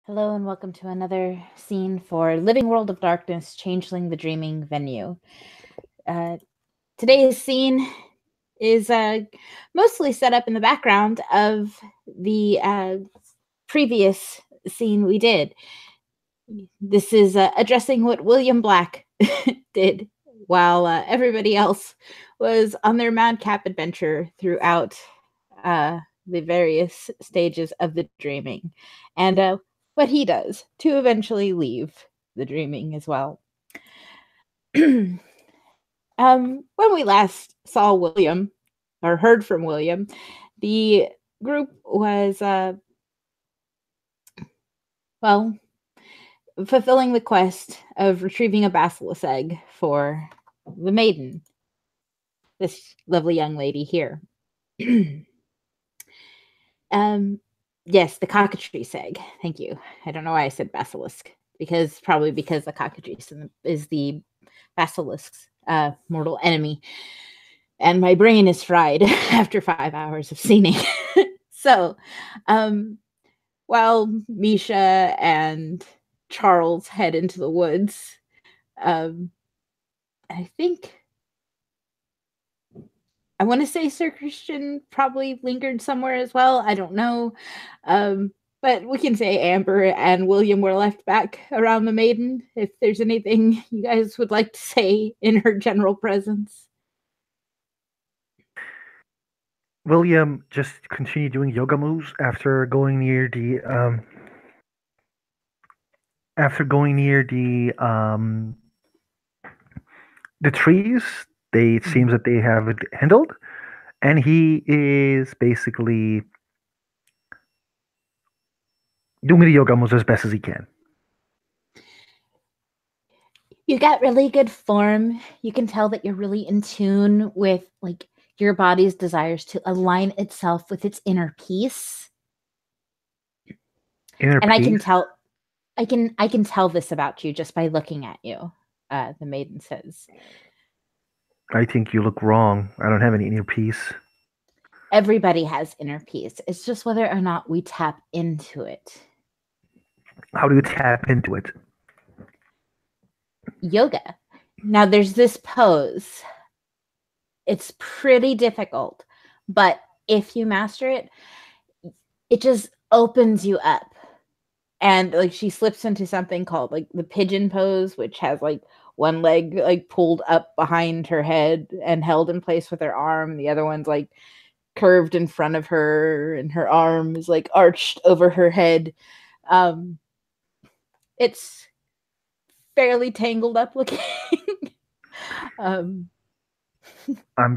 Hello and welcome to another scene for Living World of Darkness, Changeling the Dreaming Venue. Today's scene is mostly set up in the background of the previous scene we did. This is addressing what William Black did while everybody else was on their madcap adventure throughout the various stages of the dreaming. And what he does to eventually leave the dreaming as well. When we last saw William or heard from William, the group was, fulfilling the quest of retrieving a basilisk egg for the Maiden, this lovely young lady here. Yes, the cockatrice egg. Thank you. I don't know why I said basilisk, because the cockatrice is the basilisk's mortal enemy. And my brain is fried after 5 hours of scening. So, while Misha and Charles head into the woods, I think I want to say Sir Christian probably lingered somewhere as well. I don't know. But we can say Amber and William were left back around the Maiden, if there's anything you guys would like to say in her general presence. William just continued doing yoga moves after going near the trees. It seems that they have it handled, and he is basically doing the yoga moves as best as he can. You got really good form. You can tell that you're really in tune with like your body's desires to align itself with its inner peace. Inner I peace? can tell this about you just by looking at you. The Maiden says. I think you look wrong. I don't have any inner peace. Everybody has inner peace. It's just whether or not we tap into it. How do you tap into it? Yoga. Now there's this pose. It's pretty difficult, but if you master it, it just opens you up. And like she slips into something called like the pigeon pose, which has like one leg like pulled up behind her head and held in place with her arm. The other one's like curved in front of her, and her arm is like arched over her head. It's fairly tangled up looking. I'm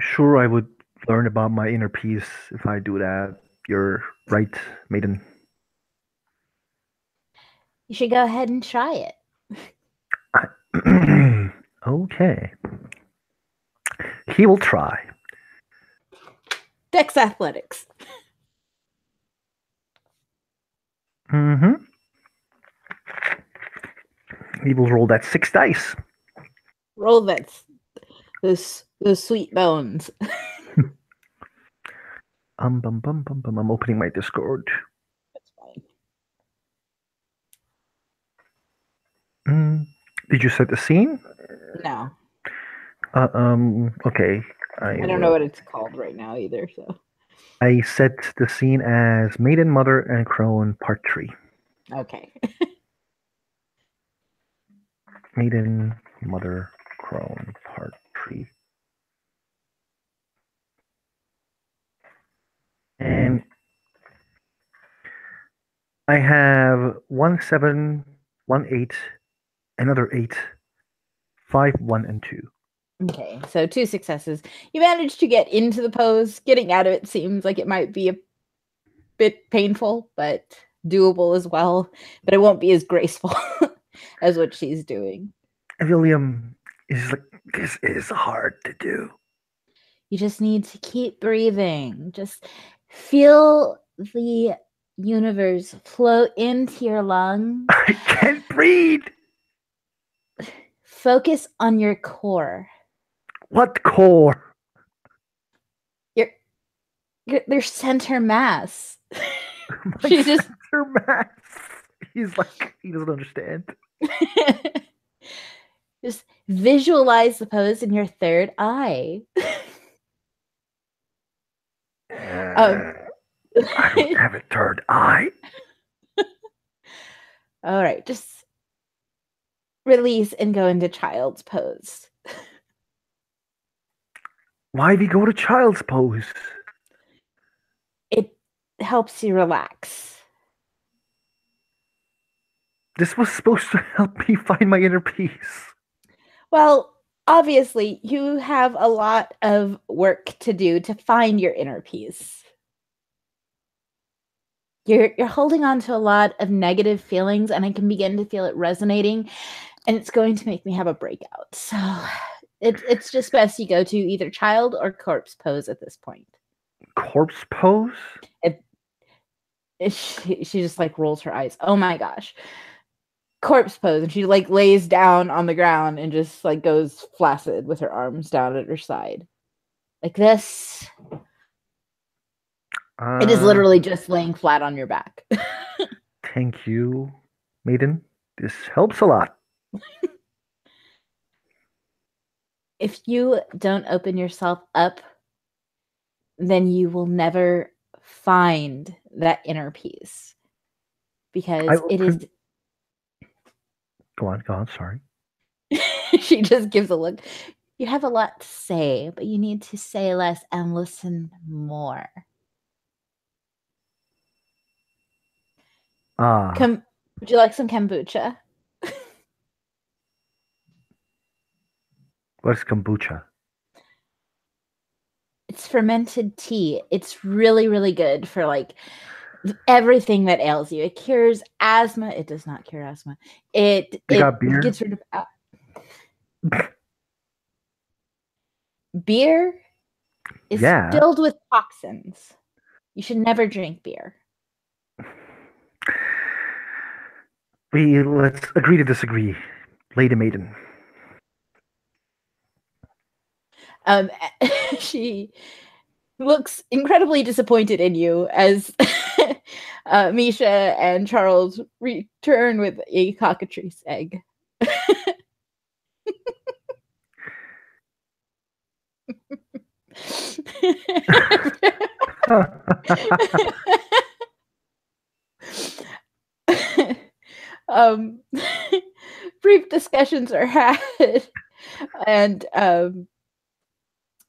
sure I would learn about my inner peace if I do that. You're right, Maiden. You should go ahead and try it. Okay. He will try. Dex Athletics. Mm-hmm. He will roll that 6 dice. Roll that. Those sweet bones. I'm opening my Discord. That's fine. Did you set the scene? No. Okay. I don't know what it's called right now either, so. I set the scene as Maiden, Mother, and Crone, Part 3. Okay. Maiden, Mother, Crone, Part 3. And I have 1, 7, 1, 8, another 8, 5, 1, and 2. Okay, so 2 successes. You managed to get into the pose. Getting out of it seems like it might be a bit painful, but doable as well. But it won't be as graceful as what she's doing. William is like, this is hard to do. You just need to keep breathing. Just feel the universe flow into your lungs. I can't breathe. Focus on your core. What core? Their center mass. She's just center mass. He's like, he doesn't understand. Just visualize the pose in your third eye. um, I don't have a third eye. all right, just release and go into child's pose. Why we go to child's pose? It helps you relax. This was supposed to help me find my inner peace. Well, obviously, you have a lot of work to do to find your inner peace. You're holding on to a lot of negative feelings, and I can begin to feel it resonating, and it's going to make me have a breakout. So it's just best you go to either child or corpse pose at this point. Corpse pose? She just like rolls her eyes. Oh my gosh. Corpse pose, and she like lays down on the ground and just like goes flaccid with her arms down at her side. Like this. It is literally just laying flat on your back. Thank you, Maiden. This helps a lot. If you don't open yourself up, then you will never find that inner peace. Because it is. Go on, sorry. She just gives a look. You have a lot to say, but you need to say less and listen more. Would you like some kombucha? What's kombucha? It's fermented tea. It's really, really good for like everything that ails you. It cures asthma. It does not cure asthma. It gets rid of beer is filled with toxins. You should never drink beer. Let's agree to disagree, Lady Maiden. She looks incredibly disappointed in you as Misha and Charles return with a cockatrice egg. Brief discussions are had, and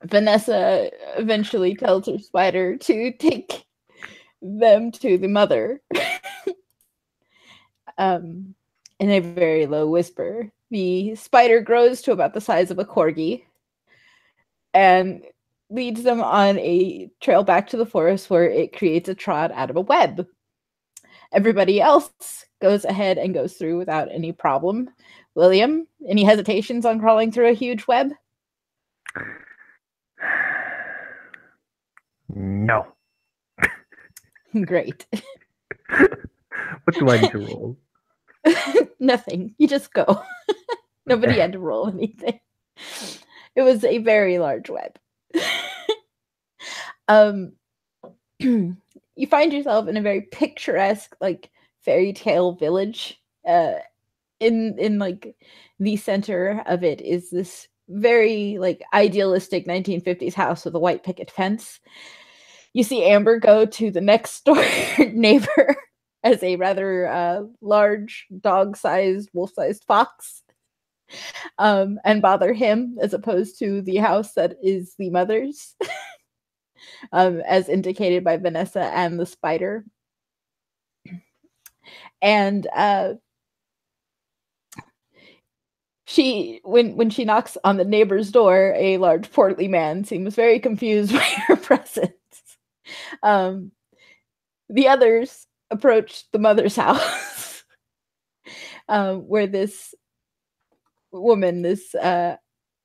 Vanessa eventually tells her spider to take them to the mother. In a very low whisper. The spider grows to about the size of a corgi and leads them on a trail back to the forest where it creates a trot out of a web. Everybody else goes ahead and goes through without any problem. William, any hesitations on crawling through a huge web? No. Great. What do I need to roll? Nothing. You just go. Nobody had to roll anything. It was a very large web. You find yourself in a very picturesque, like fairy tale village. In like the center of it is this very like idealistic 1950s house with a white picket fence. You see Amber go to the next door neighbor as a rather large dog-sized, wolf-sized fox, and bother him as opposed to the house that is the mother's, as indicated by Vanessa and the spider. And when she knocks on the neighbor's door, a large portly man seems very confused by her presence. The others approach the mother's house, where this woman, this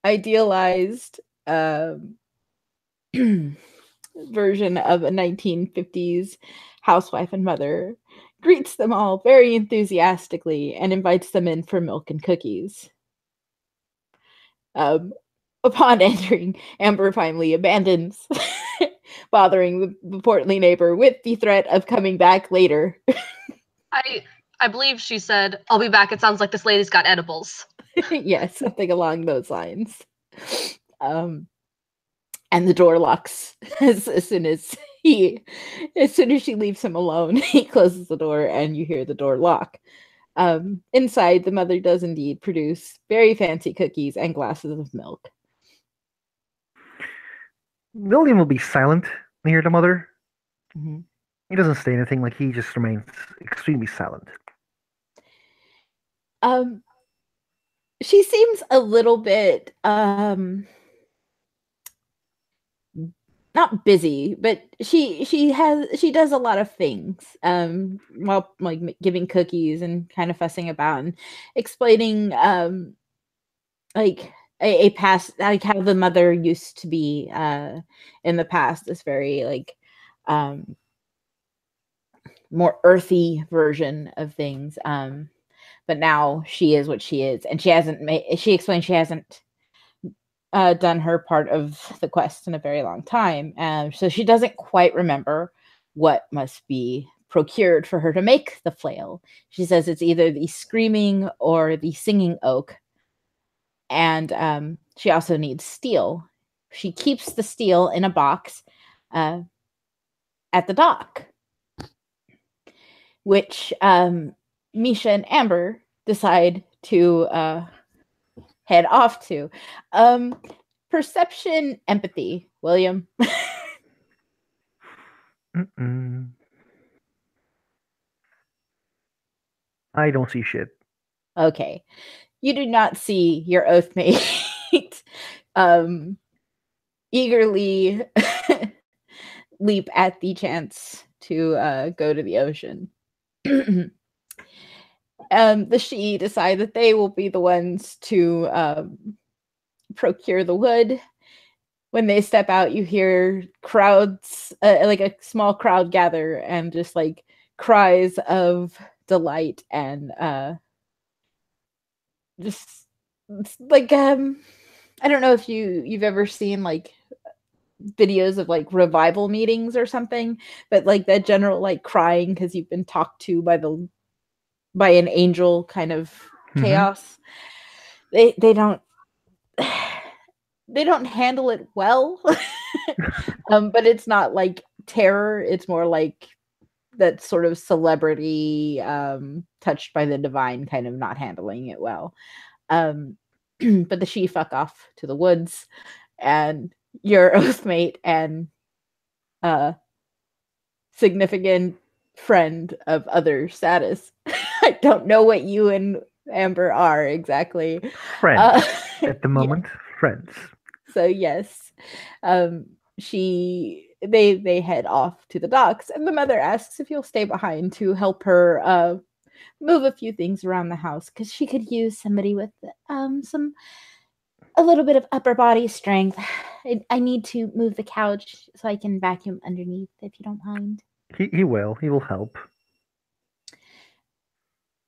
idealized version of a 1950s housewife and mother, greets them all very enthusiastically and invites them in for milk and cookies. Upon entering, Amber finally abandons bothering the portly neighbor with the threat of coming back later. I I believe she said, "I'll be back. It sounds like this lady's got edibles." Yes, something along those lines. And the door locks as soon as she leaves him alone. He closes the door, and you hear the door lock. Inside, the mother does indeed produce very fancy cookies and glasses of milk. William will be silent near the mother. Mm-hmm. He doesn't say anything, like he just remains extremely silent. She seems a little bit not busy, but she does a lot of things while like giving cookies and kind of fussing about and explaining like a past, like how the mother used to be in the past, this very like more earthy version of things, but now she is what she is, and she explained she hasn't done her part of the quest in a very long time. So she doesn't quite remember what must be procured for her to make the flail. She says it's either the screaming or the singing oak. And she also needs steel. She keeps the steel in a box at the dock, which Misha and Amber decide to head off to. Perception, empathy, William. I don't see shit. Okay. You do not see your oathmate eagerly leap at the chance to go to the ocean. The Shi decide that they will be the ones to procure the wood. When they step out, you hear crowds, like a small crowd gather, and just like cries of delight and just like I don't know if you've ever seen like videos of like revival meetings or something, but like that general like crying because you've been talked to by an angel kind of chaos. They don't they don't handle it well. But it's not like terror, it's more like that sort of celebrity touched by the divine kind of not handling it well. But the Shi fuck off to the woods, and your oathmate and significant friend of other status. I don't know what you and Amber are exactly. Friends. At the moment, yeah. Friends. So yes, they head off to the docks, and the mother asks if you'll stay behind to help her move a few things around the house, because she could use somebody with a little bit of upper body strength. I need to move the couch so I can vacuum underneath, if you don't mind. He will. He will help.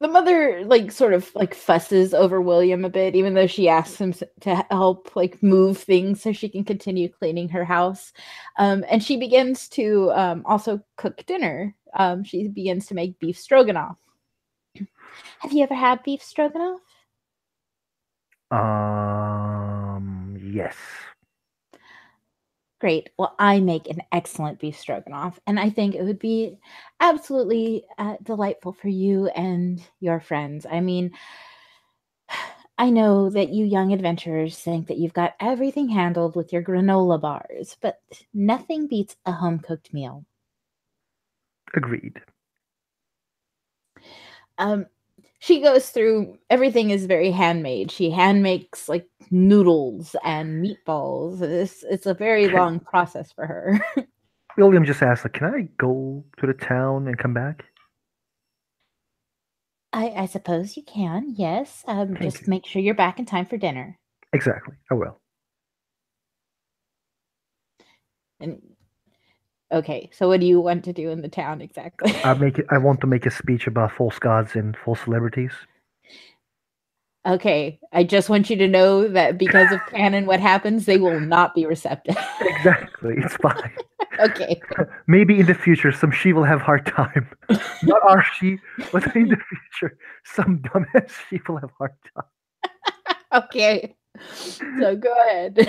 The mother like sort of like fusses over William a bit, even though she asks him to help like move things so she can continue cleaning her house. And she begins to also cook dinner. She begins to make beef stroganoff. Have you ever had beef stroganoff? Yes. Great. Well, I make an excellent beef stroganoff, and I think it would be absolutely delightful for you and your friends. I mean, I know that you young adventurers think that you've got everything handled with your granola bars, but nothing beats a home-cooked meal. Agreed. She goes through, everything is very handmade. She hand makes like noodles and meatballs. It's a very long process for her. William just asked, like, can I go to the town and come back? I suppose you can, yes. Just make sure you're back in time for dinner. Exactly, I will. And okay, so what do you want to do in the town exactly? I want to make a speech about false gods and false celebrities. Okay, I just want you to know that because of canon, what happens, they will not be receptive. Exactly, it's fine. Okay. Maybe in the future, some she will have hard time. Not our she, but in the future, some dumbass she will have hard time. Okay. So go ahead.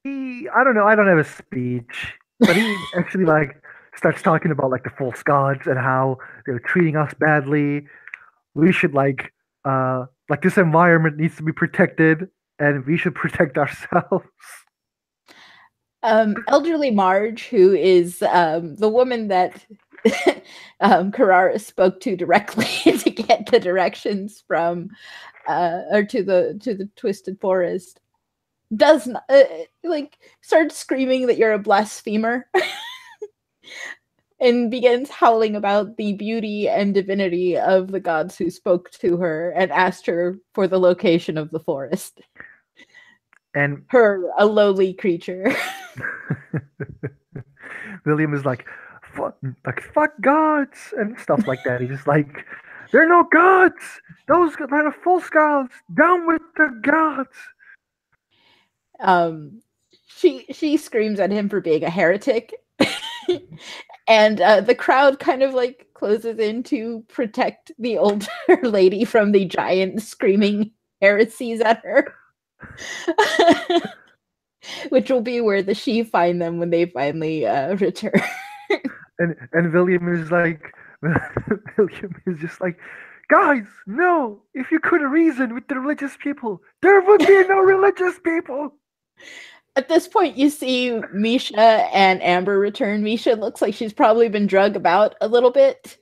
I don't know. I don't have a speech, but he actually like starts talking about like the false gods and how they're treating us badly. We should like this environment needs to be protected, and we should protect ourselves. Elderly Marge, who is the woman that Carrara spoke to directly to get the directions from or to the Twisted Forest, does not, like starts screaming that you're a blasphemer and begins howling about the beauty and divinity of the gods who spoke to her and asked her for the location of the forest. And her, a lowly creature. William is like fuck gods and stuff like that. He's just like, there are no gods. Those are false gods. Down with the gods. She screams at him for being a heretic, and the crowd kind of like closes in to protect the older lady from the giant screaming heresies at her. Which will be where the she find them when they finally return. And William is like, William is just like, guys, no! If you could reason with the religious people, there would be no religious people. At this point, you see Misha and Amber return. Misha looks like she's probably been drugged about a little bit.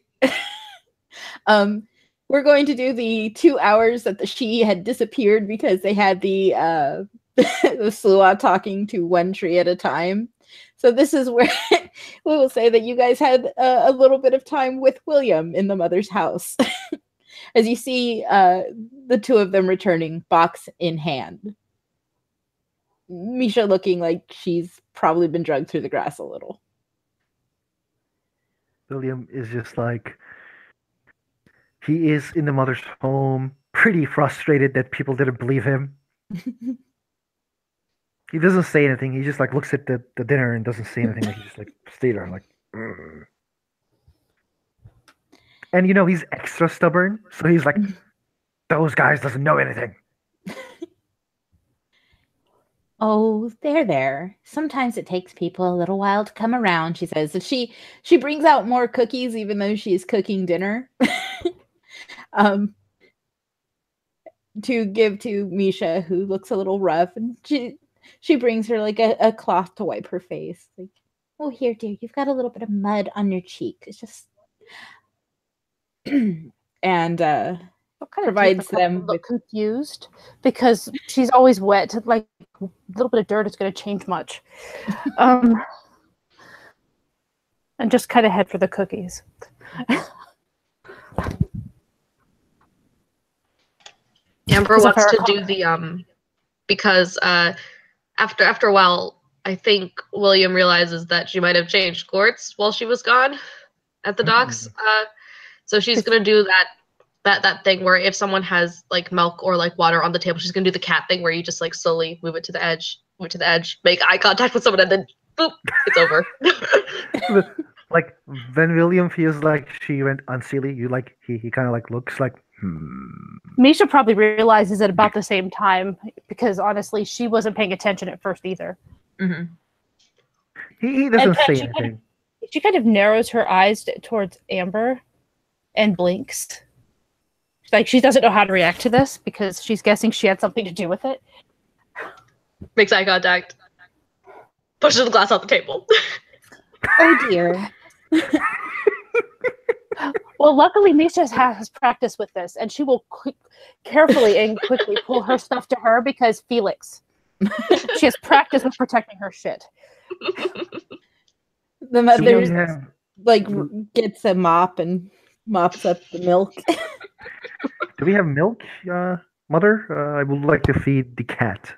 We're going to do the 2 hours that the she had disappeared because they had the the Lwod talking to one tree at a time. So this is where we will say that you guys had a little bit of time with William in the mother's house. As you see the two of them returning, box in hand. Misha looking like she's probably been drugged through the grass a little. William is just like, he is in the mother's home, pretty frustrated that people didn't believe him. He doesn't say anything. He just like looks at the dinner and doesn't say anything. Like he just like stay there like. Ugh. And you know he's extra stubborn, so he's like, those guys doesn't know anything. Oh, there. Sometimes it takes people a little while to come around, she says. And she brings out more cookies, even though she's cooking dinner. To give to Misha, who looks a little rough, and she brings her like a cloth to wipe her face. Like, oh, here, dear, you've got a little bit of mud on your cheek. It's just and provides them with confused because she's always wet. Like a little bit of dirt is going to change much. And just kind of head for the cookies. Amber wants to do the because after a while, I think William realizes that she might have changed courts while she was gone at the docks. So she's gonna do that thing where if someone has like milk or like water on the table, she's gonna do the cat thing where you just like slowly move it to the edge, make eye contact with someone, and then boop, it's over. Like when William feels like she went unseelie, you like he kind of like looks like. Misha probably realizes it about the same time because honestly, she wasn't paying attention at first either. Mm-hmm. He doesn't say anything. She kind of narrows her eyes towards Amber and blinks. Like she doesn't know how to react to this because she's guessing she had something to do with it. Makes eye contact. Pushes the glass off the table. Oh dear. Well, luckily Misha has practice with this, and she will carefully and quickly pull her stuff to her because Felix. She has practice with protecting her shit. The mother like gets a mop and mops up the milk. Do we have milk, Mother? I would like to feed the cat.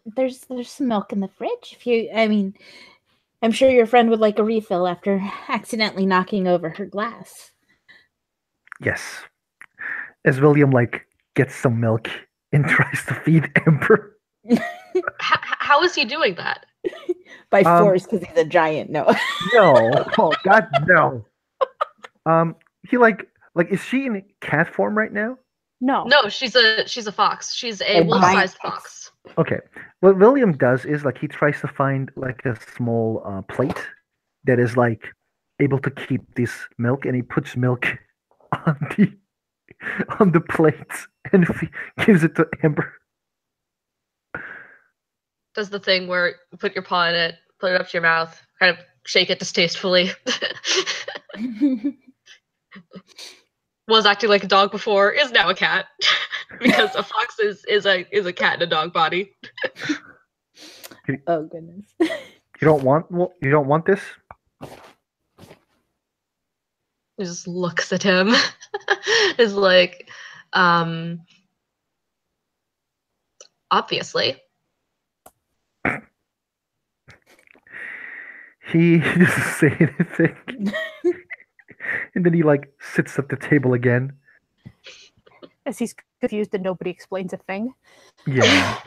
There's some milk in the fridge. I'm sure your friend would like a refill after accidentally knocking over her glass. Yes. As William gets some milk and tries to feed Amber. How is he doing that? By force, because he's a giant. No. No. Oh God, no. He is she in cat form right now? No, she's a fox. She's a wolf-sized fox. Okay. What William does is he tries to find a small plate that is able to keep this milk, and he puts milk on the plate and gives it to Amber. Does the thing where you put your paw in it, put it up to your mouth, kind of shake it distastefully. Was acting like a dog before, is now a cat. Because a fox is a cat in a dog body. Oh goodness. You don't want this? He just looks at him. Is like, obviously. He doesn't say anything. And then he sits at the table again. As he's confused and nobody explains a thing. Yeah.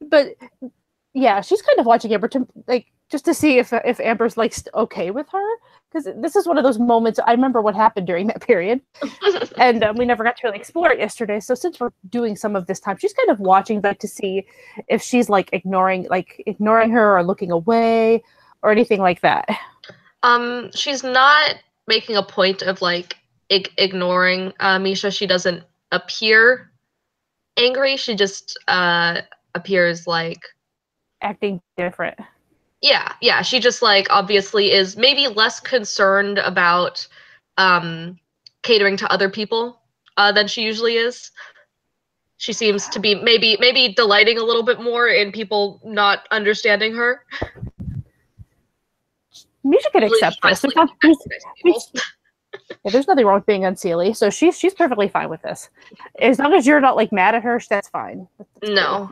But yeah, she's kind of watching Amber to just to see if Amber's okay with her, because this is one of those moments. I remember what happened during that period, and we never got to really explore it yesterday. So since we're doing some of this time, she's kind of watching to see if she's ignoring her or looking away or anything like that. She's not making a point of ignoring Misha. She doesn't appear angry. She just appears acting different. Yeah. She just obviously is maybe less concerned about catering to other people than she usually is. She seems to be maybe delighting a little bit more in people not understanding her. Misha can accept this. There's nothing wrong with being unseelie, so she's perfectly fine with this. As long as you're not mad at her, that's fine. No.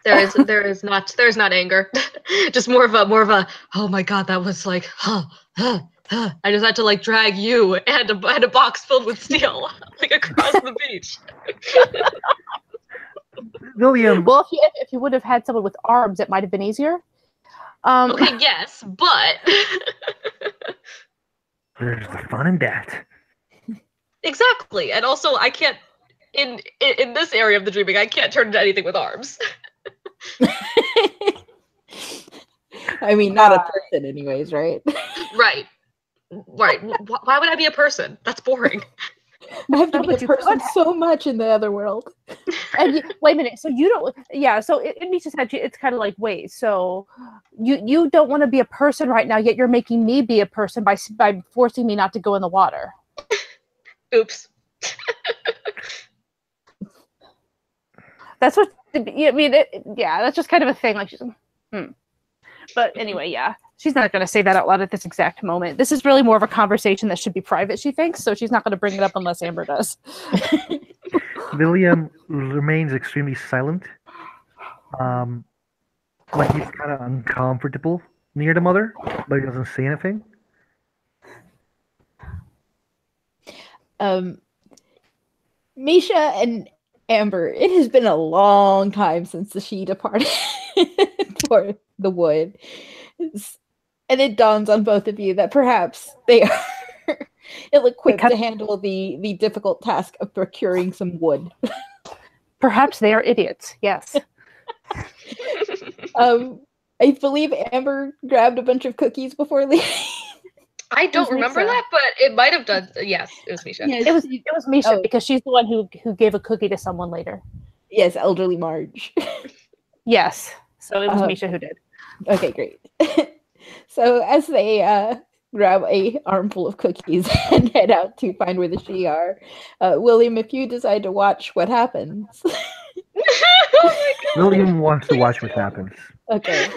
There is not anger. Just more of a oh my god, that was I just had to drag you and a box filled with steel across the beach. William. Well, if you would have had someone with arms, it might have been easier. Okay, yes, but there's the fun in that. Exactly, and also I can't in this area of the dreaming, I can't turn into anything with arms. I mean, not a person, anyways, right? Right. Why would I be a person? That's boring. I have to be a person so much in the other world. And wait a minute. So you don't? Yeah. So in Misha's head, it's kind of wait. So you don't want to be a person right now, yet you're making me be a person by forcing me not to go in the water. Oops. That's what. I mean, that's just kind of a thing. But anyway, yeah, she's not going to say that out loud at this exact moment. This is really more of a conversation that should be private, she thinks, so she's not going to bring it up unless Amber does. William remains extremely silent. He's kind of uncomfortable near the mother, but he doesn't say anything. Misha and Amber, it has been a long time since she departed for the wood. And it dawns on both of you that perhaps they are ill-equipped to handle the difficult task of procuring some wood. Perhaps they are idiots, yes. I believe Amber grabbed a bunch of cookies before leaving. I don't remember that, but it might have done. Yes, it was Misha. Yes. It was Misha because she's the one who gave a cookie to someone later. Yes, elderly Marge. Yes, so it was Misha who did. Okay, great. So as they grab a armful of cookies and head out to find where the she are, William, if you decide to watch what happens. William wants to watch what happens. Okay.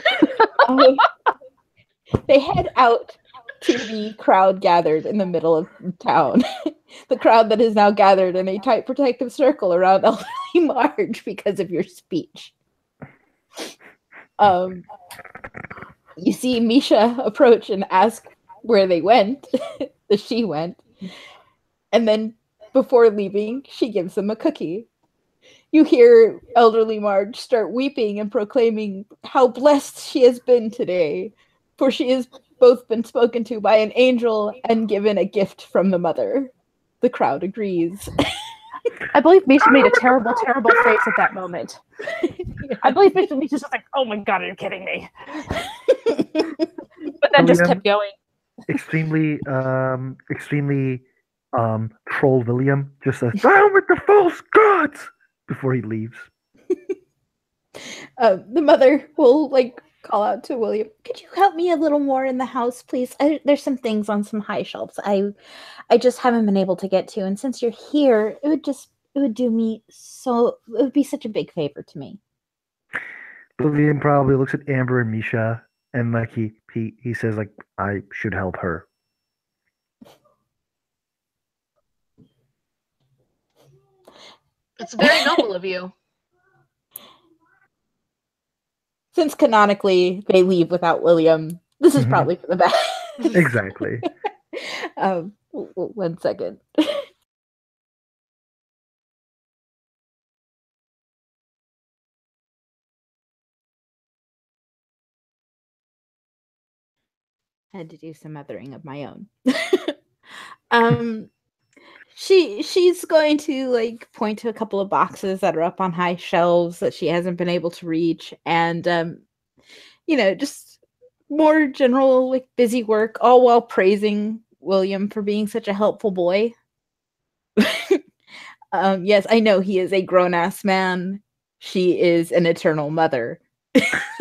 They head out to the crowd gathered in the middle of town. The crowd that is now gathered in a tight protective circle around elderly Marge because of your speech. You see Misha approach and ask where they went, she went, and then before leaving, she gives them a cookie. You hear elderly Marge start weeping and proclaiming how blessed she has been today, for she has both been spoken to by an angel and given a gift from the mother. The crowd agrees. I believe Misha made a terrible, terrible face at that moment. I believe Misha's just like, oh my god, are you kidding me? But then just kept going. Extremely troll William just says, down with the false gods! Before he leaves. The mother will call out to William, could you help me a little more in the house, please? There's some things on some high shelves I just haven't been able to get to, and since you're here, it would be such a big favor to me. William probably looks at Amber and Misha and he says I should help her. It's very noble of you. Since canonically they leave without William, this is probably for the best. Exactly. 1 second. I had to do some othering of my own. She's going to point to a couple of boxes that are up on high shelves that she hasn't been able to reach, and just more general busy work, all while praising William for being such a helpful boy. Yes, I know he is a grown-ass man. She is an eternal mother.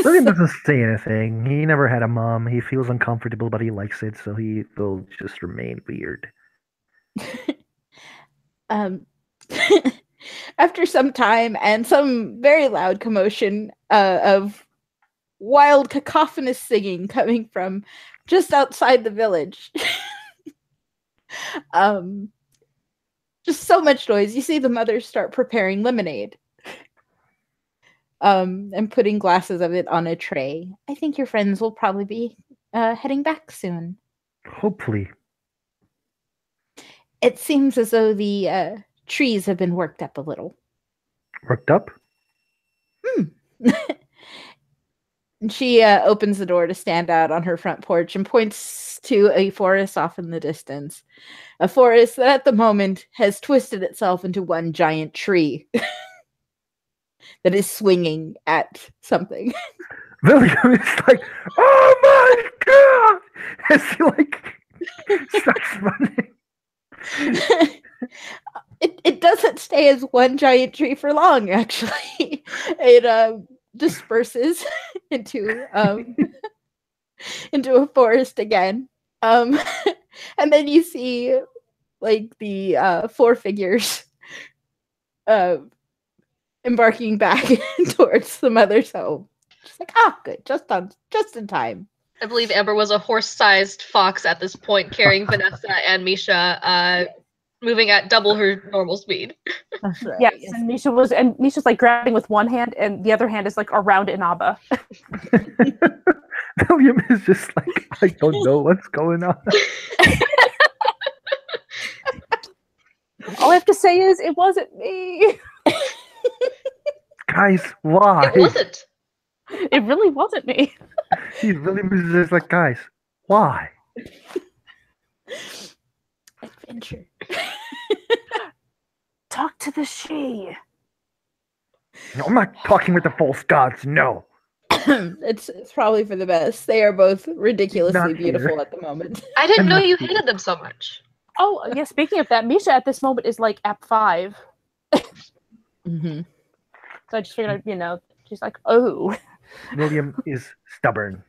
William doesn't say anything. He never had a mom. He feels uncomfortable, but he likes it, so he will just remain weird. After some time and some very loud commotion of wild cacophonous singing coming from just outside the village, just so much noise, you see the mothers start preparing lemonade and putting glasses of it on a tray. I think your friends will probably be heading back soon. Hopefully. It seems as though the trees have been worked up a little. Worked up? And she opens the door to stand out on her front porch and points to a forest off in the distance. A forest that at the moment has twisted itself into one giant tree that is swinging at something. William is like, oh my god! As he starts running. It doesn't stay as one giant tree for long, actually. It disperses into a forest again. And then you see the 4 figures embarking back towards the mother's home. She's like, good, just in time. I believe Amber was a horse-sized fox at this point, carrying Vanessa and Misha, moving at double her normal speed. That's right. Yes, and Misha's grabbing with one hand, and the other hand is around Inaba. William is just I don't know what's going on. All I have to say is, it wasn't me. Guys, why? It wasn't. It really wasn't me. William is just guys, why? Adventure. Talk to the she. No, I'm not talking with the false gods, no. It's probably for the best. They are both ridiculously beautiful at the moment. I didn't know you hated them so much. Oh, yeah, speaking of that, Misha at this moment is App 5. Mm-hmm. So I just figured, she's oh. William is stubborn.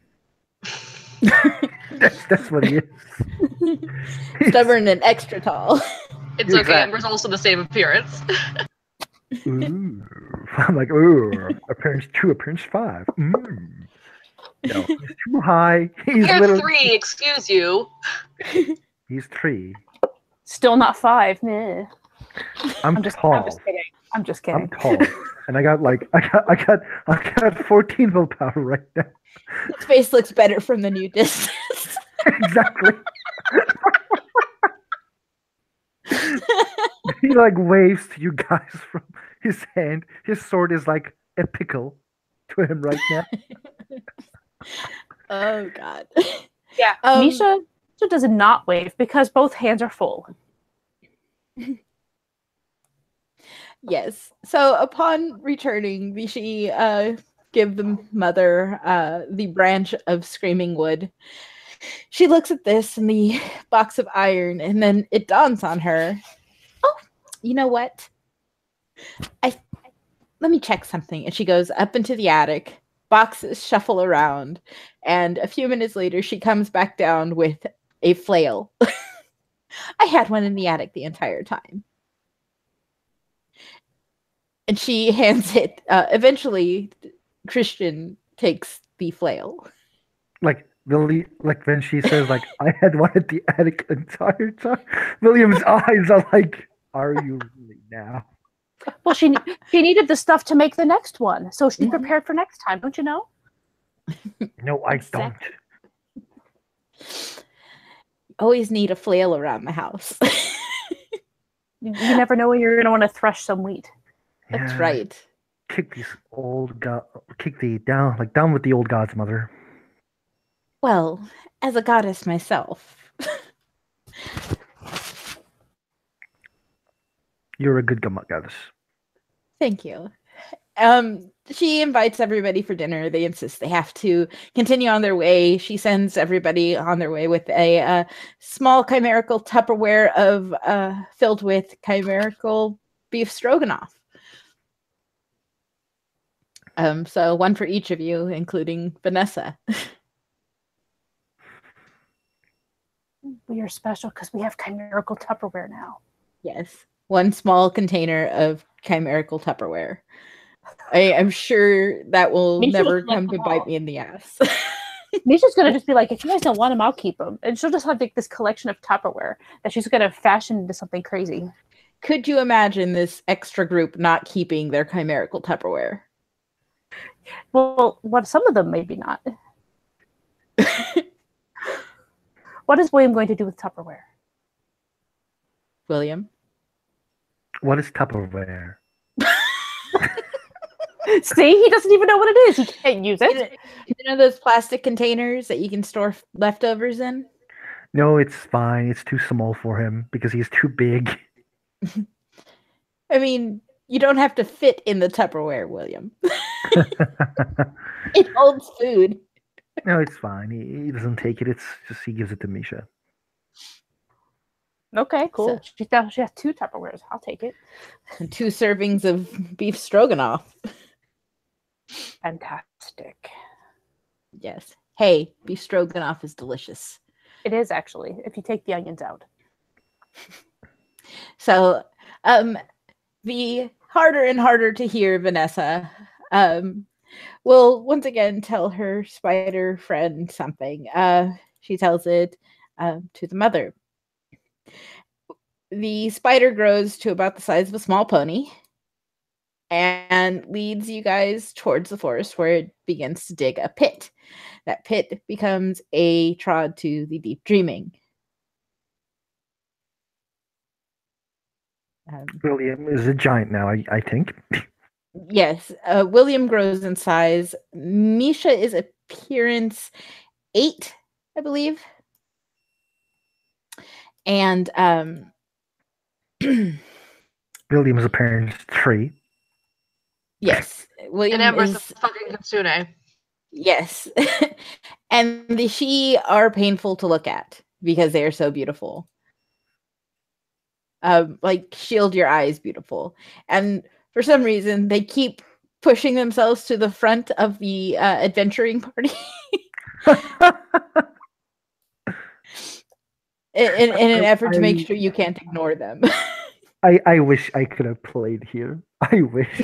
that's what he is. Stubborn and extra tall. It's okay, Amber's also the same appearance. Ooh. I'm ooh, appearance 2, appearance 5. No, he's too high. You're 3, excuse you. He's 3. Still not 5, meh. I'm tall. I'm just kidding. I'm tall. And I got 14 willpower right now. His face looks better from the new distance. Exactly. He like waves to you guys from his hand. His sword is like a pickle to him right now. Oh God. Yeah. Misha does not wave because both hands are full. Yes. So upon returning, Vichy give the mother the branch of screaming wood. She looks at this and the box of iron, and then it dawns on her. Oh, you know what? Let me check something. And she goes up into the attic. Boxes shuffle around, and a few minutes later, she comes back down with a flail. I had one in the attic the entire time. And she hands it. Eventually, Christian takes the flail. Like Willie, like when she says, like, I had one at the attic entire time. William's eyes are like, are you really now? Well, she needed the stuff to make the next one, so she's prepared for next time. Don't you know? No, I don't. Always need a flail around the house. You never know when you're going to want to thresh some wheat. That's right. Kick these old god. Kick the down, like down with the old gods, mother. Well, as a goddess myself. You're a good goddess. Thank you. She invites everybody for dinner. They insist they have to continue on their way. She sends everybody on their way with a small chimerical Tupperware of filled with chimerical beef stroganoff. So one for each of you, including Vanessa. We are special because we have chimerical Tupperware now. Yes. One small container of chimerical Tupperware. I'm sure that will never come to bite me in the ass. Misha's going to just be like, if you guys don't want them, I'll keep them. And she'll just have like this collection of Tupperware that she's going to fashion into something crazy. Could you imagine this extra group not keeping their chimerical Tupperware? Well, some of them maybe not. What is William going to do with Tupperware? William? What is Tupperware? See, he doesn't even know what it is. He can't use it. You know those plastic containers that you can store leftovers in? No, it's fine. It's too small for him because he's too big. I mean, you don't have to fit in the Tupperware, William. It holds food. No, it's fine. He doesn't take it. It's just he gives it to Misha. Okay, cool. So, she has 2 Tupperwares. I'll take it. And 2 servings of beef stroganoff. Fantastic. Yes. Hey, beef stroganoff is delicious. It is actually, if you take the onions out. So, the harder and harder to hear Vanessa will once again tell her spider friend something. She tells it to the mother. The spider grows to about the size of a small pony and leads you guys towards the forest where it begins to dig a pit. That pit becomes a trod to the deep dreaming. William is a giant now, I think. Yes. William grows in size. Misha is appearance 8, I believe. And William's appearance 3. Yes. William and Amber's is a fucking Kitsune. Yes. And the she are painful to look at because they are so beautiful. Like shield your eyes beautiful. And for some reason they keep pushing themselves to the front of the adventuring party. in an effort to make sure you can't ignore them. I wish I could have played here. I wish.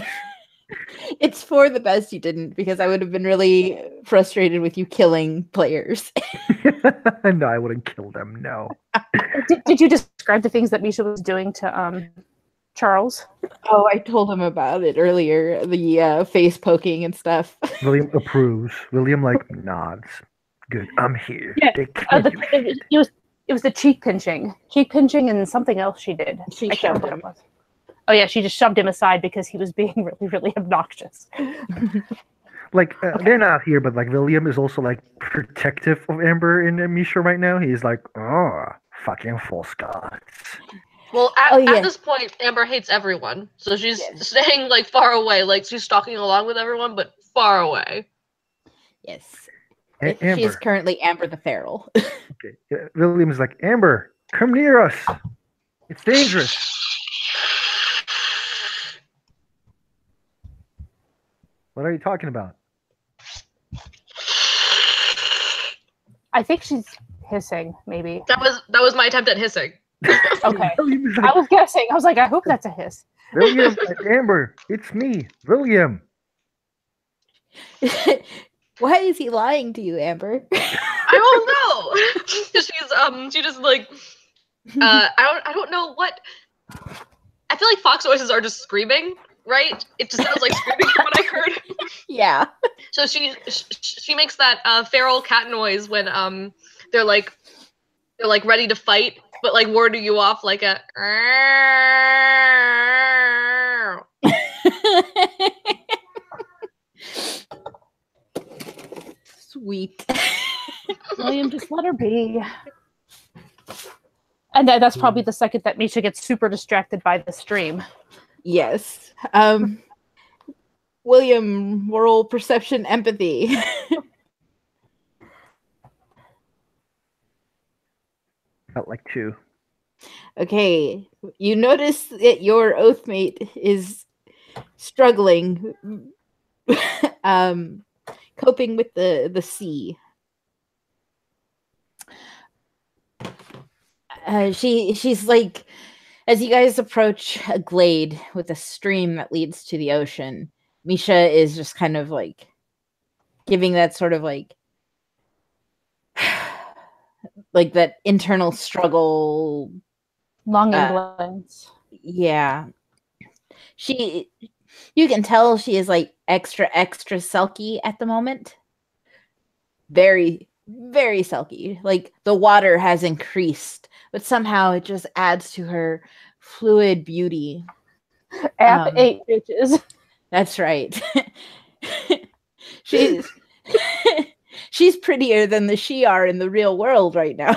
It's for the best you didn't, because I would have been really frustrated with you killing players. No, I wouldn't kill them. No. Did you describe the things that Misha was doing to Charles? Oh, I told him about it earlier. The face poking and stuff. William approves. William like nods. Good, I'm here. Yeah, They can't do shit. it was the cheek pinching, and something else she did. She I can't shoved remember him. what it was. Oh yeah, she just shoved him aside because he was being really, really obnoxious. Like they're not here, but like William is also like protective of Amber and Misha right now. He's like, oh, fucking false gods. Well, Oh, yeah. at this point, Amber hates everyone, so she's Yes. staying like far away, like she's stalking along with everyone, but far away. Yes. Hey, She is Amber. currently Amber the Feral. Okay. William is like, Amber, come near us. It's dangerous. What are you talking about? I think she's hissing, maybe. That was my attempt at hissing. Okay. William is I like, was guessing. I was like, I hope that's a hiss. William, Amber, it's me, William. Why is he lying to you, Amber? I don't know. She just like I don't know what. I feel like fox voices are just screaming, right? It just sounds like screaming from what I heard. Yeah. So she makes that feral cat noise when they're like ready to fight, but like warding you off like a. Sweet. William, just let her be. And that's probably the second that Misha gets super distracted by the stream. Yes. William, roll perception empathy. Felt like 2. Okay. You notice that your oathmate is struggling, coping with the sea. She's like, as you guys approach a glade with a stream that leads to the ocean, Misha is just kind of like giving that sort of like that internal struggle. Longing glance. Yeah. You can tell she is like extra sulky at the moment. Very, very sulky. Like the water has increased, but somehow it just adds to her fluid beauty. App 8 bitches. That's right. she's prettier than the Shi'ar in the real world right now.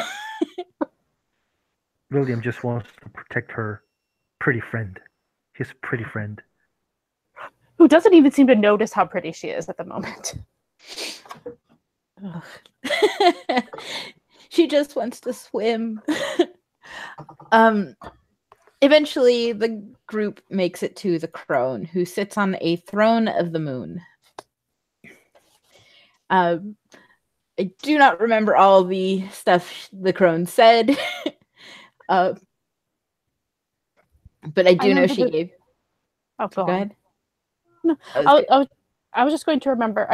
William just wants to protect her pretty friend. His pretty friend. Who doesn't even seem to notice how pretty she is at the moment. She just wants to swim. Eventually, the group makes it to the Crone, who sits on a throne of the moon. I do not remember all the stuff the Crone said, but I do know she gave. Oh, go ahead. No, I was just going to remember.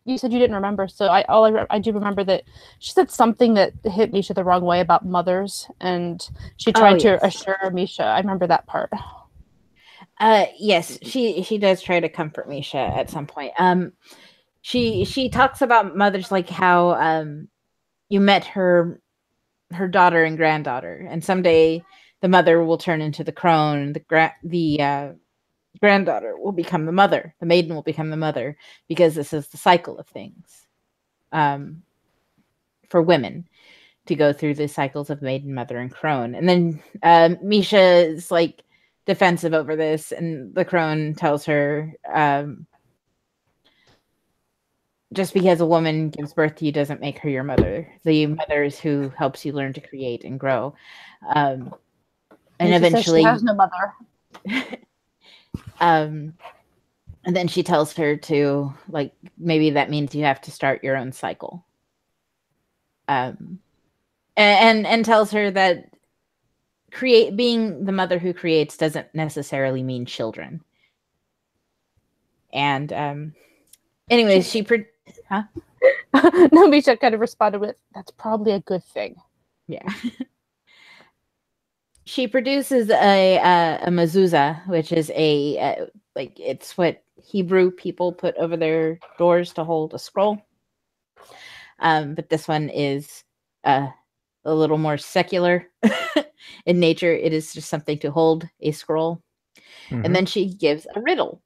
You said you didn't remember, so I do remember that she said something that hit Misha the wrong way about mothers, and she tried to assure Misha. I remember that part. Yes, she does try to comfort Misha at some point. She talks about mothers, like how you met her daughter and granddaughter, and someday the mother will turn into the Crone. The granddaughter will become the mother. The maiden will become the mother, because this is the cycle of things for women, to go through the cycles of maiden, mother, and Crone. And then Misha is like defensive over this, and the Crone tells her, just because a woman gives birth to you doesn't make her your mother. The mother is who helps you learn to create and grow. And eventually, she has no mother. And then she tells her to, like, maybe that means you have to start your own cycle. And tells her that being the mother who creates doesn't necessarily mean children. And anyways, huh? No, Misha kind of responded with, "That's probably a good thing." Yeah. She produces a mezuzah, which is it's what Hebrew people put over their doors to hold a scroll. But this one is a little more secular in nature. It is just something to hold a scroll. And then she gives a riddle.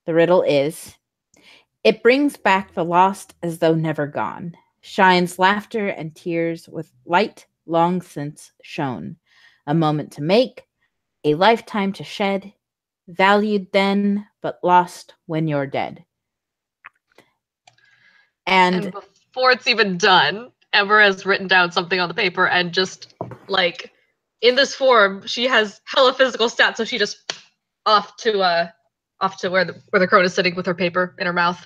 The riddle is, it brings back the lost as though never gone, shines laughter and tears with light long since shone, a moment to make, a lifetime to shed, valued then, but lost when you're dead. And before it's even done, Ember has written down something on the paper and just, like, in this form, she has hella physical stats, so she just off to where the crone is sitting with her paper in her mouth.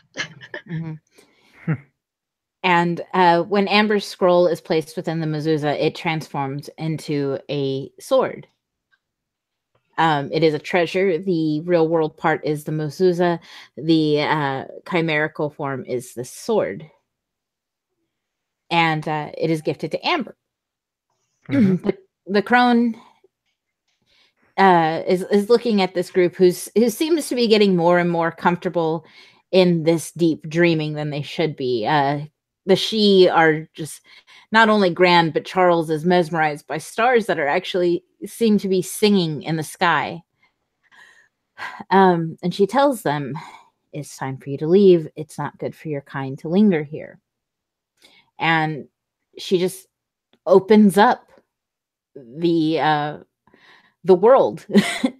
And when Amber's scroll is placed within the mezuzah, it transforms into a sword. It is a treasure. The real world part is the mezuzah. The chimerical form is the sword. And it is gifted to Amber. The crone is looking at this group who seems to be getting more and more comfortable in this deep dreaming than they should be. The she are just not only grand, but Charles is mesmerized by stars that are actually seem to be singing in the sky. And she tells them, it's time for you to leave. It's not good for your kind to linger here. And she just opens up the world,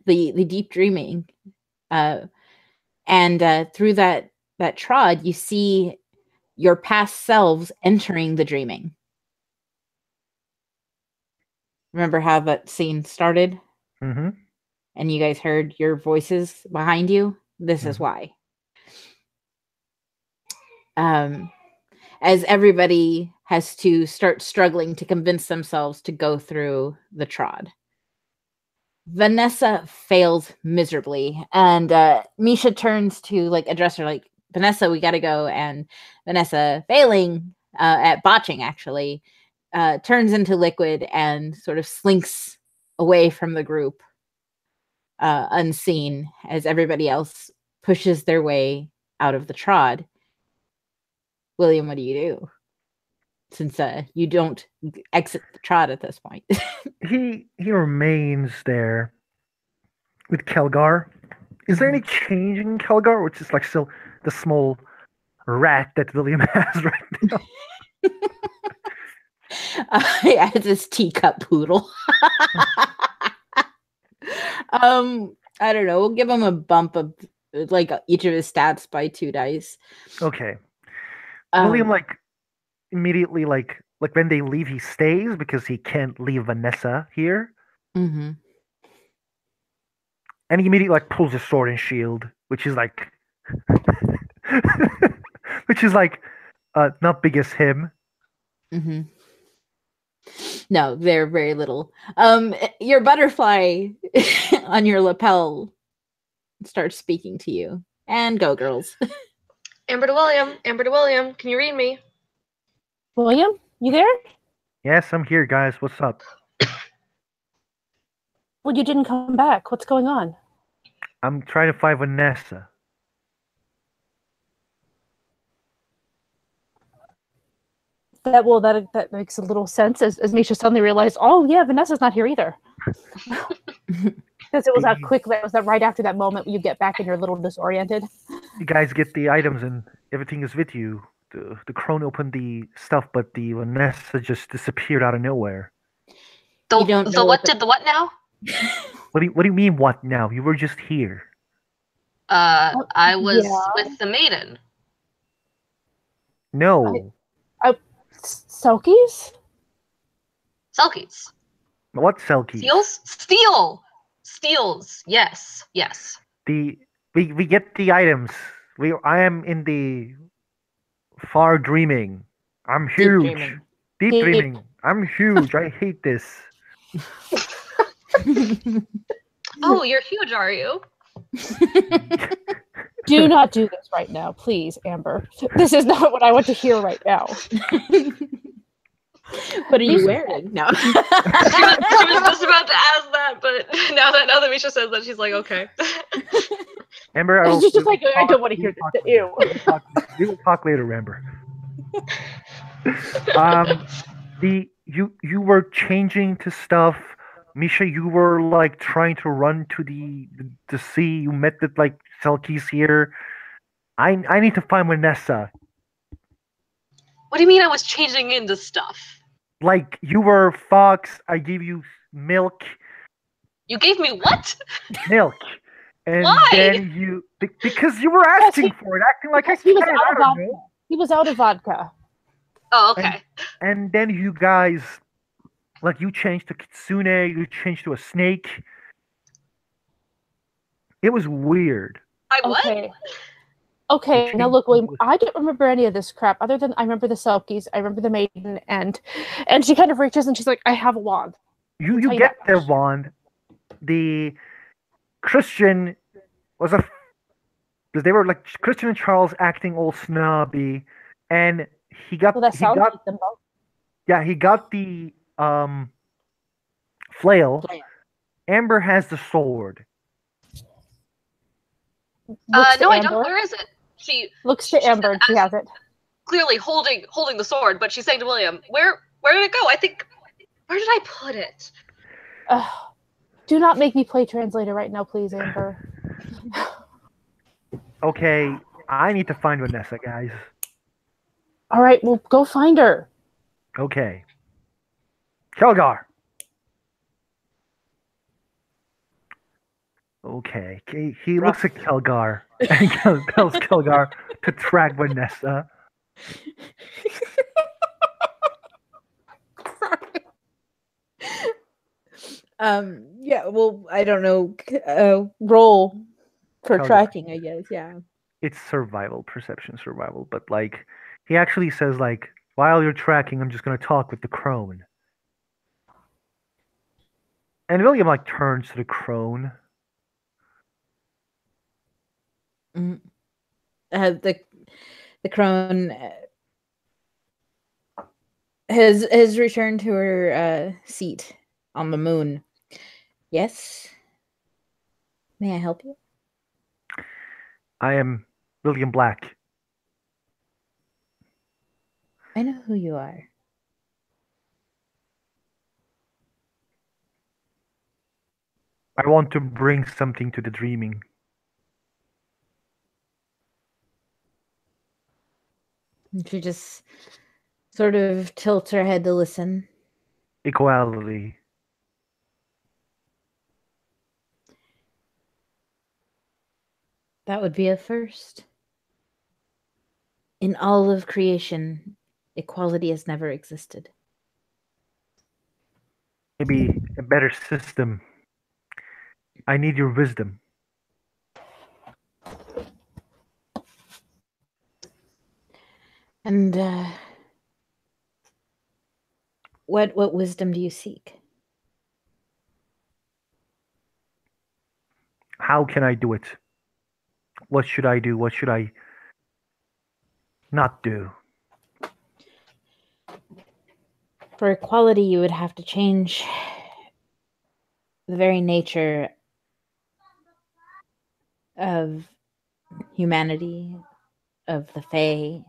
the deep dreaming. And through that trod, you see your past selves entering the dreaming. Remember how that scene started? And you guys heard your voices behind you? This is why. As everybody has to start struggling to convince themselves to go through the trod. Vanessa fails miserably, and Misha turns to address her like, Vanessa, we gotta go. And Vanessa, failing at botching, actually, turns into liquid and sort of slinks away from the group, unseen, as everybody else pushes their way out of the trod. William, what do you do? Since you don't exit the trod at this point. He remains there with Kelgar. Is there any change in Kelgar, or it's just still the small rat that William has right now? Yeah, it's this teacup poodle. I don't know. We'll give him a bump of each of his stats by 2 dice. Okay. William immediately when they leave, he stays because he can't leave Vanessa here. And he immediately pulls his sword and shield, which is not big as him. No, they're very little. Your butterfly on your lapel starts speaking to you. And go, girls. Amber to William. Amber to William. Can you read me? William, you there? Yes, I'm here, guys. What's up? Well, you didn't come back. What's going on? I'm trying to find Vanessa. That makes a little sense as Misha suddenly realized, oh yeah, Vanessa's not here either. Because it was that quick. Was that right after that moment you get back and you're a little disoriented? You guys get the items and everything is with you. The crone opened the stuff, but the Vanessa just disappeared out of nowhere. So what did the what now? What do you mean what now? You were just here. I was with the Maiden. No. Selkies? Selkies. What Selkies? Steals. Yes. We get the items. I am in the far dreaming. I'm huge. Deep dreaming. I'm huge. I hate this. Oh, you're huge, are you? Do not do this right now, please, Amber. This is not what I want to hear right now. What are you wearing? No. she was just about to ask that, but now that Misha says that, she's like, okay. Amber, I don't want to hear this. Ew. We will talk later, Amber. Um, you were changing to stuff. Misha, you were like trying to run to the sea. You met the like Selkies here. I need to find Vanessa. What do you mean I was changing into stuff? Like you were fox. I gave you milk, You gave me what? milk, and Why? then because you were asking for it, acting like I Because he was can't. out I of don't vodka. know. He was out of vodka. Oh, okay. And then you guys, like you changed to Kitsune. You changed to a snake. It was weird. I what? Okay. Okay, now look, William, I don't remember any of this crap other than I remember the Selkies, I remember the Maiden, and she kind of reaches and she's like, I have a wand. You tell you get that their much. wand. The Christian was a because they were like Christian and Charles acting all snobby, and he got Well, that sounds like them both. yeah, he got the flail. Amber has the sword. Looks to No, I Amber. don't. Where is it? She Looks to Amber and she has it. clearly holding the sword, but she's saying to William, "Where did it go? I think where did I put it?" Do not make me play translator right now, please, Amber. Okay, I need to find Vanessa, guys. All right, well, go find her. Okay. Kelgar. Okay. He looks at Kelgar and tells Kelgar to track Vanessa. Yeah, well, I don't know. Roll for Kelgar. tracking, I guess. Yeah. It's survival, perception survival, but like he actually says like while you're tracking, I'm just gonna talk with the crone. And William like turns to the crone. Mm. The crone has returned to her seat on the moon. Yes. May I help you? I am William Black. I know who you are. I want to bring something to the dreaming. And she just sort of tilts her head to listen. Equality. That would be a first. In all of creation, equality has never existed. Maybe a better system. I need your wisdom. And what wisdom do you seek? How can I do it? What should I do? What should I not do? For equality, you would have to change the very nature of humanity, of the Fae,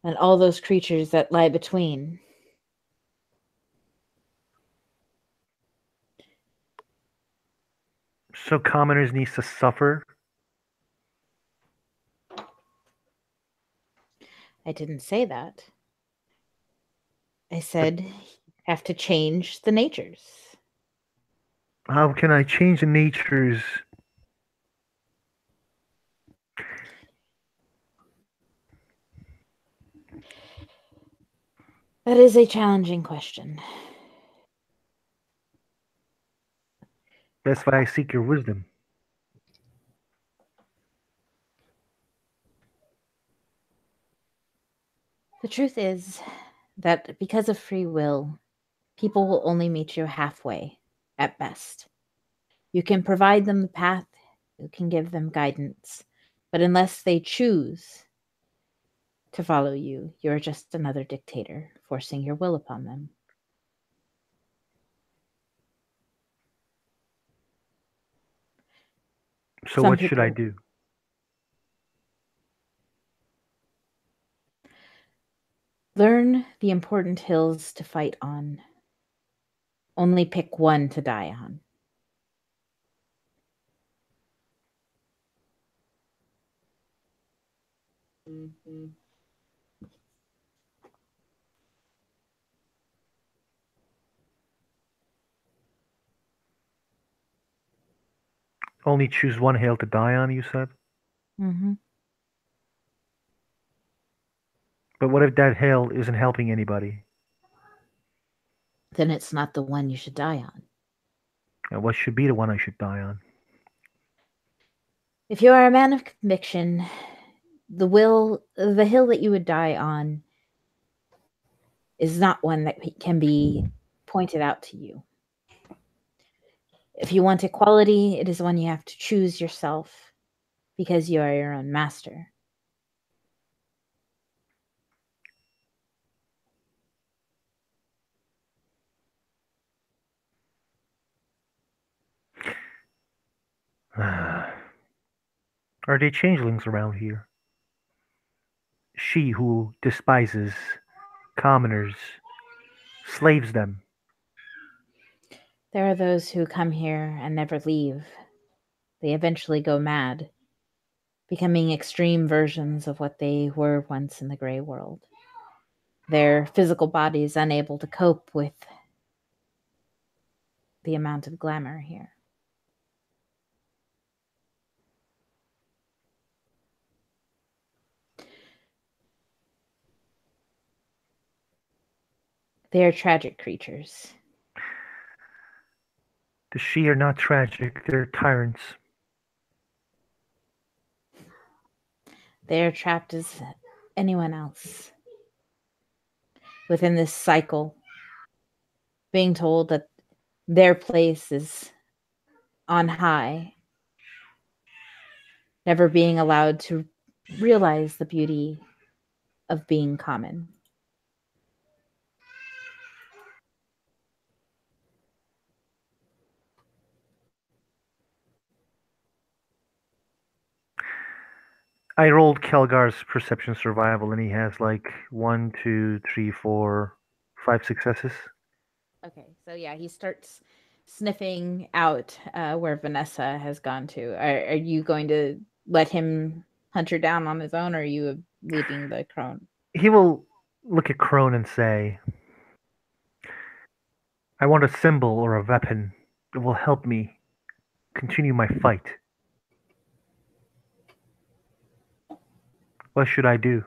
and all those creatures that lie between. So commoners needs to suffer. I didn't say that. I said have to change the natures. How can I change the natures? That is a challenging question. That's why I seek your wisdom. The truth is that because of free will, people will only meet you halfway, at best. You can provide them the path, you can give them guidance, but unless they choose to follow you, you're just another dictator, forcing your will upon them. So what should I do? Learn the important hills to fight on. Only pick one to die on. Only choose one hill to die on, you said? Mm-hmm. But what if that hill isn't helping anybody? Then it's not the one you should die on. And what should be the one I should die on? If you are a man of conviction, the hill that you would die on is not one that can be pointed out to you. If you want equality, it is one you have to choose yourself because you are your own master. Are they changelings around here? She who despises commoners, slaves them. There are those who come here and never leave. They eventually go mad, becoming extreme versions of what they were once in the gray world. Their physical bodies unable to cope with the amount of glamour here. They are tragic creatures. The she are not tragic, they're tyrants. They are trapped as anyone else within this cycle, being told that their place is on high, never being allowed to realize the beauty of being common. I rolled Kelgar's perception survival and he has like 1, 2, 3, 4, 5 successes. Okay, so yeah, he starts sniffing out where Vanessa has gone to. Are you going to let him hunt her down on his own, or are you leaving the crone? He will look at Crone and say, I want a symbol or a weapon that will help me continue my fight. What should I do?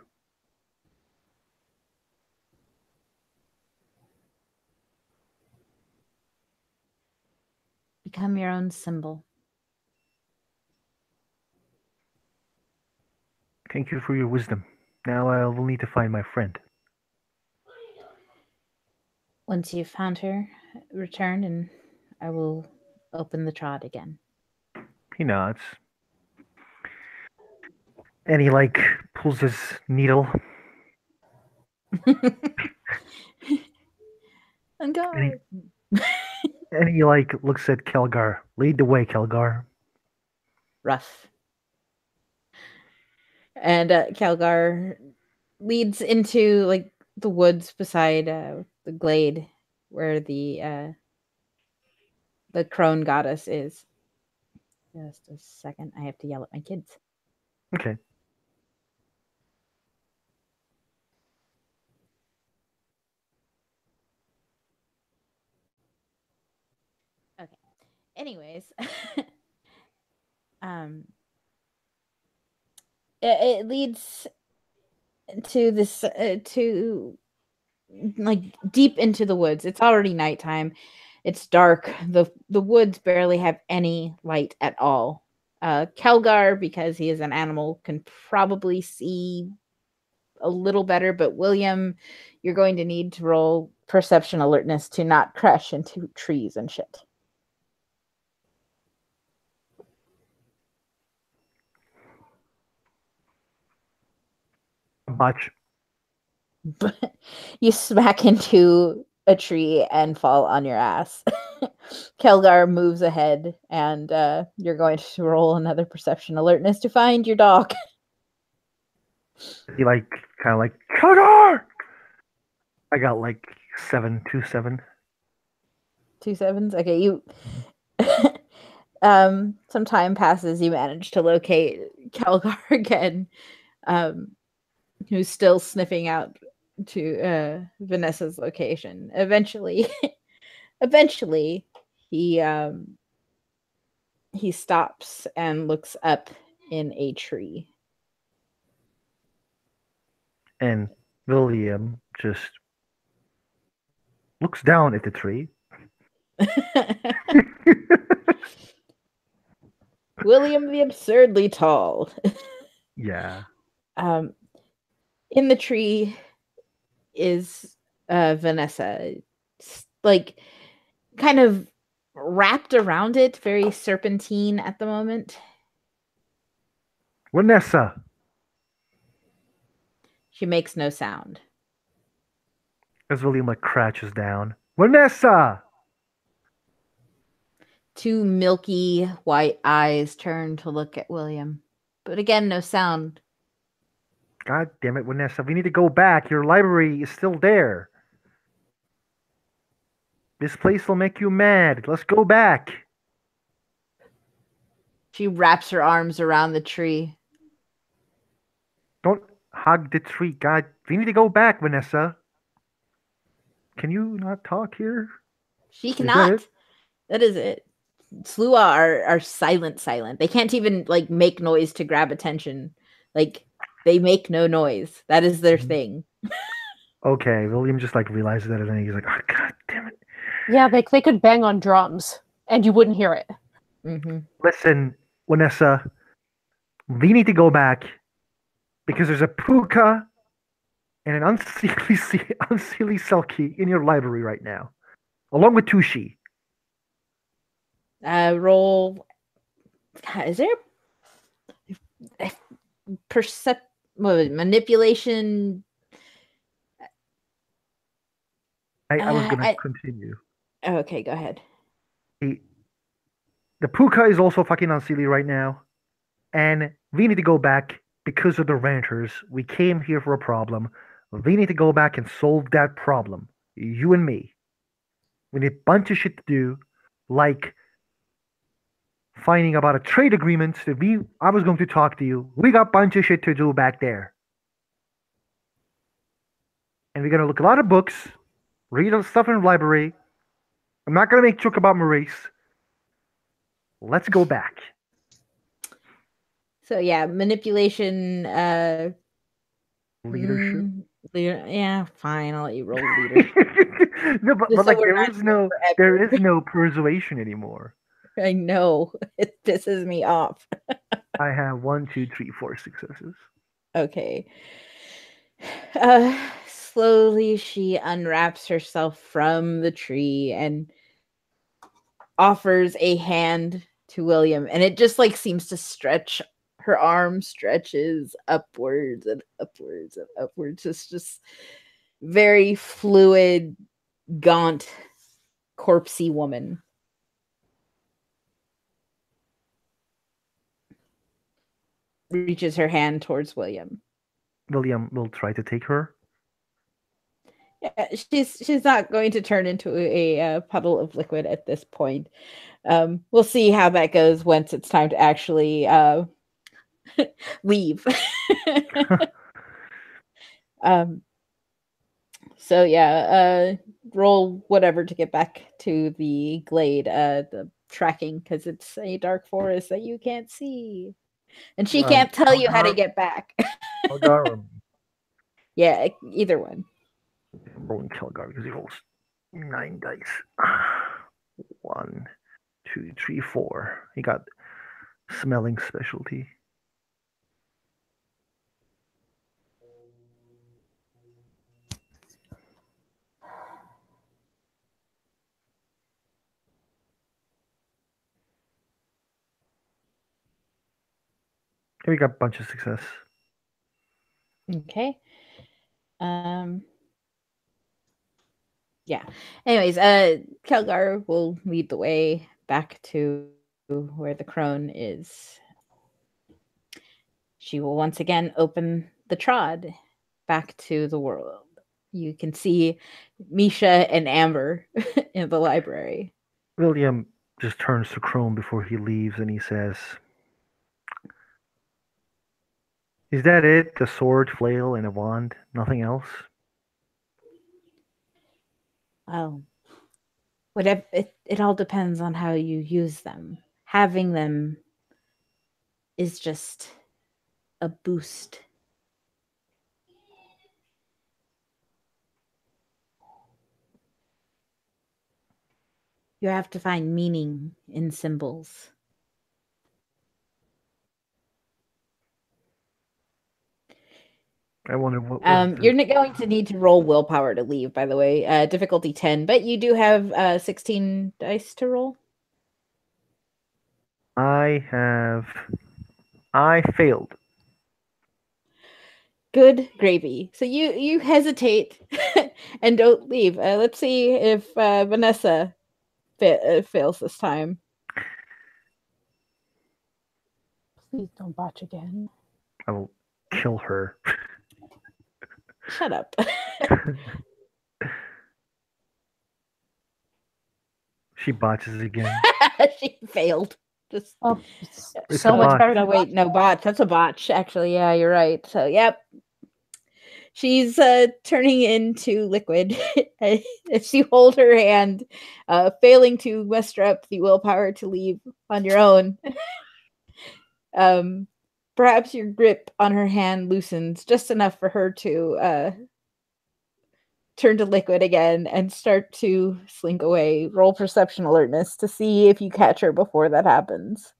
Become your own symbol. Thank you for your wisdom. Now I will need to find my friend. Once you've found her, return and I will open the trot again. He nods. And he like pulls his needle. And go. And he like looks at Kelgar. Lead the way, Kelgar. Rough. And Kelgar leads into like the woods beside the glade where the crone goddess is. Just a second, I have to yell at my kids. Okay. Okay. Anyways, it leads to this to like deep into the woods. It's already nighttime. It's dark. The woods barely have any light at all. Kelgar, because he is an animal, can probably see a little better, but William, you're going to need to roll perception alertness to not crash into trees and shit. Botch. You smack into a tree and fall on your ass. Kelgar moves ahead, and you're going to roll another perception alertness to find your dog. He like kind of like Kelgar. I got like 7, 2, 7. 2 sevens. Okay, you. Some time passes. You manage to locate Kelgar again, who's still sniffing out to Vanessa's location. Eventually, he stops and looks up in a tree. And William just looks down at the tree. William the absurdly tall. Yeah. In the tree is Vanessa, like kind of wrapped around it, very serpentine at the moment. Vanessa. She makes no sound. As William like crouches down. Vanessa. Two milky white eyes turn to look at William, but again, no sound. God damn it, Vanessa. We need to go back. Your library is still there. This place will make you mad. Let's go back. She wraps her arms around the tree. Don't hug the tree. God, we need to go back, Vanessa. Can you not talk here? She cannot. That is it. Slua are silent. They can't even like make noise to grab attention. Like they make no noise. That is their thing. Okay, William just like realizes that and then he's like, oh, God damn it. Yeah, they could bang on drums and you wouldn't hear it. Mm-hmm. Listen, Vanessa, we need to go back because there's a puka and an unseelie selkie in your library right now, along with Tushi. Roll. Is there manipulation? I was going to continue. Okay, go ahead. The puka is also fucking unseelie right now, and we need to go back because of the ranters. We came here for a problem. We need to go back and solve that problem. You and me. We need a bunch of shit to do, like finding about a trade agreement that I was going to talk to you. We got a bunch of shit to do back there. And we're going to look a lot of books, read stuff in the library. I'm not going to make joke about Maurice. Let's go back. So yeah, manipulation. Leadership. Yeah, fine. I'll let you roll leadership. No, but like there is no persuasion anymore. I know. It pisses me off. I have 1, 2, 3, 4 successes. Okay. Slowly she unwraps herself from the tree and offers a hand to William, and it just like seems to stretch. Her arm stretches upwards and upwards and upwards. It's just very fluid, gaunt, corpsey woman. Reaches her hand towards William. William will try to take her. Yeah, she's not going to turn into a puddle of liquid at this point. We'll see how that goes once it's time to actually leave. So yeah, roll whatever to get back to the glade, the tracking, because it's a dark forest that you can't see. And she can't tell you how to get back. Yeah, either one. Rolling Kelgar because he rolls 9 dice. 1, 2, 3, 4. He got smelling specialty. And we got a bunch of success. Okay. Yeah. Anyways, Kelgar will lead the way back to where the crone is. She will once again open the trod back to the world. You can see Misha and Amber in the library. William just turns to Crone before he leaves and he says, "Is that it? The sword, flail, and a wand? Nothing else?" Oh, whatever. It all depends on how you use them. Having them is just a boost. You have to find meaning in symbols. I wonder what was You're going to need to roll willpower to leave, by the way. Difficulty 10, but you do have 16 dice to roll. I failed. Good gravy. So you hesitate and don't leave. Let's see if Vanessa fails this time. Please don't botch again. I will kill her. Shut up. She botches again. She failed. Just It's so a much botch. better than wait, no botch. That's a botch. Actually, yeah, you're right. So, yep. She's turning into liquid as you hold her hand, failing to muster up the willpower to leave on your own. Perhaps your grip on her hand loosens just enough for her to turn to liquid again and start to slink away. Roll perception alertness to see if you catch her before that happens.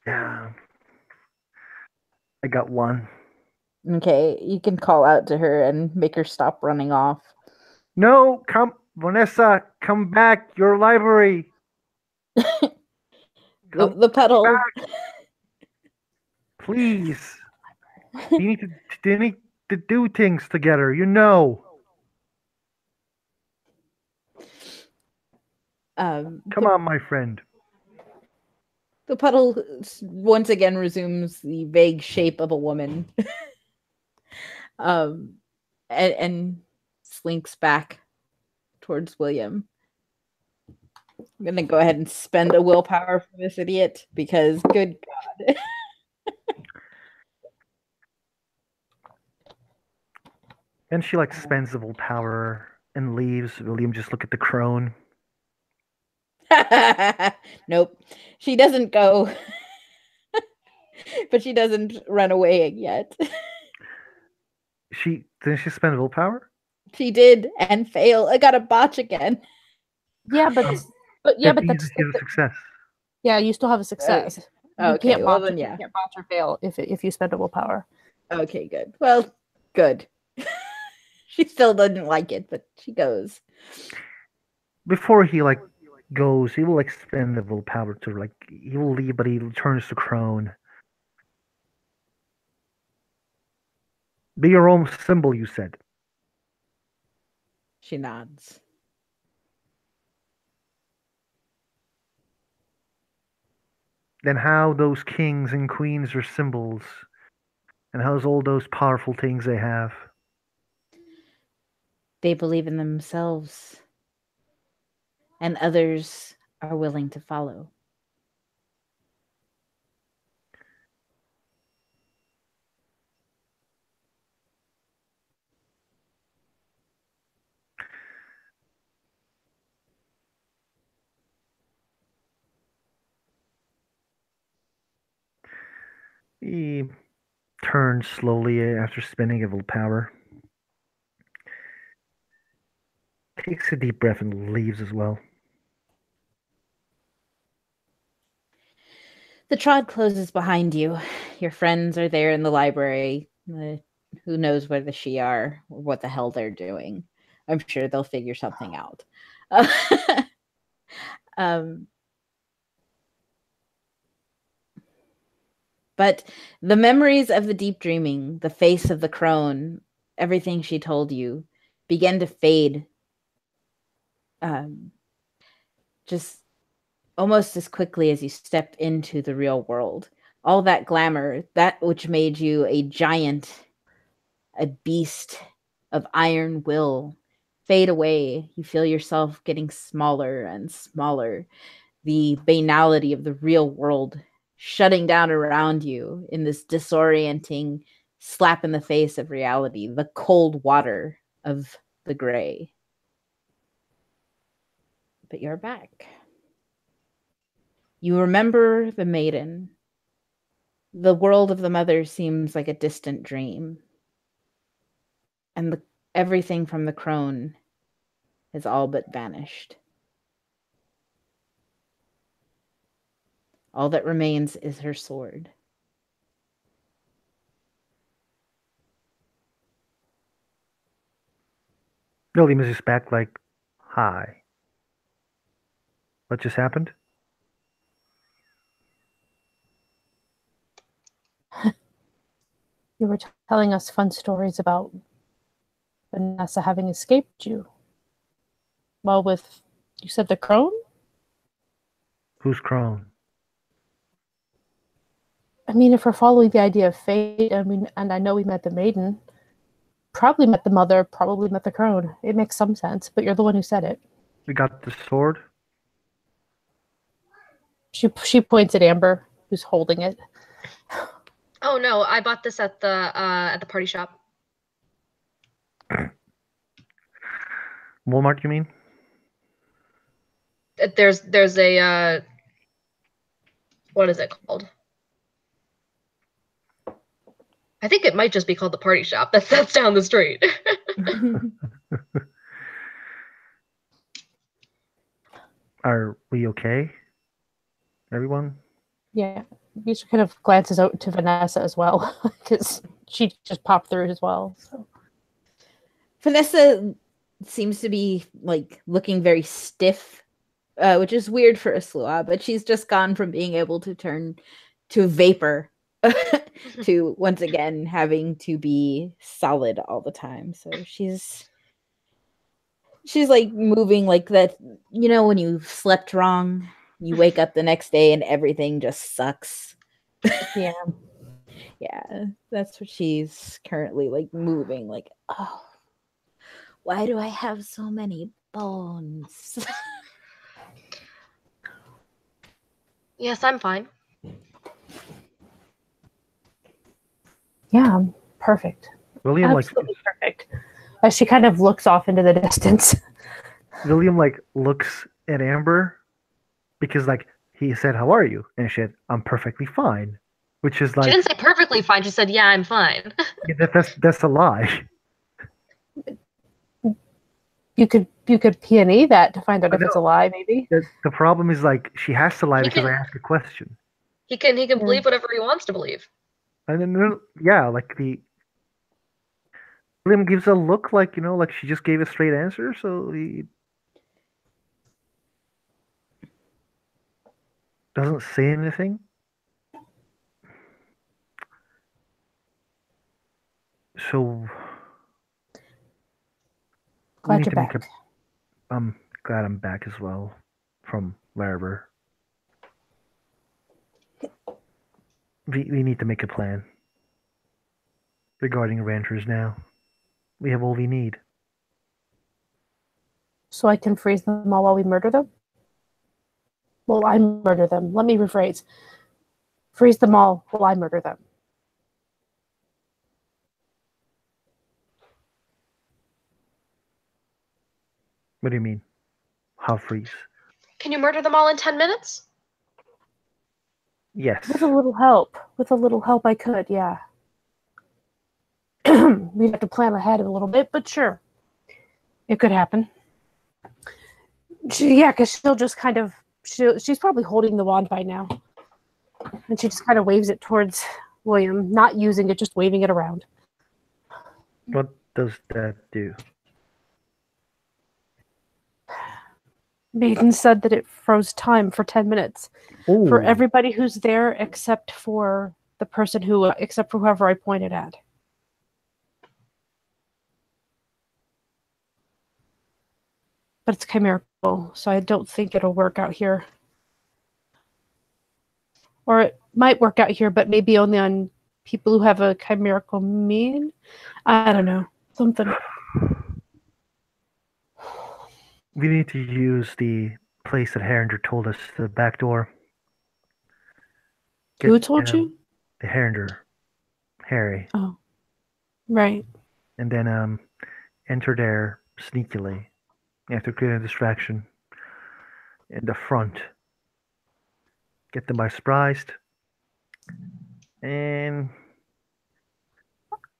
Yeah. I got one. Okay, you can call out to her and make her stop running off. No, come, Vanessa, come back. Your library. The puddle. Please. You need to do things together, you know. Come on, my friend. The puddle once again resumes the vague shape of a woman. And slinks back towards William. I'm gonna go ahead and spend a willpower for this idiot because good God. And she spends the willpower and leaves. William just look at the crone. Nope. She doesn't go. But she doesn't run away yet. Didn't she spend willpower? She did and fail. I got a botch again. Yeah, but he's that's a success. Yeah, you still have a success. You Okay, can't well botch then, yeah. You can't botch or fail if you spend a willpower. Okay, good. Well, good. She still doesn't like it, but she goes. Before he goes, he will spend the willpower to he will leave, but he turns to Crone. Be your own symbol, you said. She nods. Then how those kings and queens are symbols, and how's all those powerful things they have? They believe in themselves, and others are willing to follow. He turns slowly after spending a willpower. Takes a deep breath and leaves as well. The trod closes behind you. Your friends are there in the library. Who knows where the she are or what the hell they're doing. I'm sure they'll figure something out. But the memories of the deep dreaming, the face of the crone, everything she told you, began to fade. Just almost as quickly as you step into the real world. All that glamour, that which made you a giant, a beast, of iron will fade away. You feel yourself getting smaller and smaller. The banality of the real world shutting down around you in this disorienting slap in the face of reality, the cold water of the gray. But you're back. You remember the maiden. The world of the mother seems like a distant dream. And everything from the crone has all but vanished. All that remains is her sword. William is just back like, hi. What just happened? You were telling us fun stories about Vanessa having escaped you. Well, you said the crone? Who's Crone? I mean, if we're following the idea of fate, and I know we met the maiden, probably met the mother, probably met the crone. It makes some sense, but you're the one who said it. We got the sword? She points at Amber, who's holding it. Oh no, I bought this at the party shop. Walmart, you mean? There's a what is it called? I think it might just be called the party shop. That's down the street. Are we okay? Everyone? Yeah. Misha kind of glances out to Vanessa as well, because she just popped through as well. So. Vanessa seems to be like looking very stiff, which is weird for a Lwod, but she's just gone from being able to turn to vapor to once again having to be solid all the time. So she's like moving like that, you know, when you slept wrong, you wake up the next day and everything just sucks. Yeah. Yeah, that's what she's currently like moving, like, oh, why do I have so many bones? Yes, I'm fine. Yeah, perfect. William Absolutely perfect. As she kind of looks off into the distance. William looks at Amber because he said, "How are you?" And she said, "I'm perfectly fine," which is She didn't say perfectly fine. She said, "Yeah, I'm fine." Yeah, that's a lie. You could P&E that to find out if it's a lie, maybe. The problem is she has to lie because I asked a question. He can believe whatever he wants to believe. And then William gives a look like she just gave a straight answer, so he doesn't say anything. So glad you're back. I'm glad I'm back as well from wherever. We need to make a plan regarding ranchers now. We have all we need. So I can freeze them all while we murder them? Well, I murder them. Let me rephrase. Freeze them all while I murder them. What do you mean? How freeze? Can you murder them all in 10 minutes? Yes. With a little help. I could, yeah. We'd have to plan ahead a little bit, but sure. It could happen. Because she'll just kind of... She's probably holding the wand by now. And she just kind of waves it towards William, not using it, just waving it around. What does that do? Maiden said that it froze time for 10 minutes. Ooh. For everybody who's there except for the person except for whoever I pointed at. But it's chimerical, so I don't think it'll work out here. Or it might work out here, but maybe only on people who have a chimerical mean. I don't know. Something. We need to use the place that Herringer told us, the back door. Who told you? The Herringer. Harry. Oh, right. And then enter there sneakily. You have to create a distraction in the front. Get them by surprise. And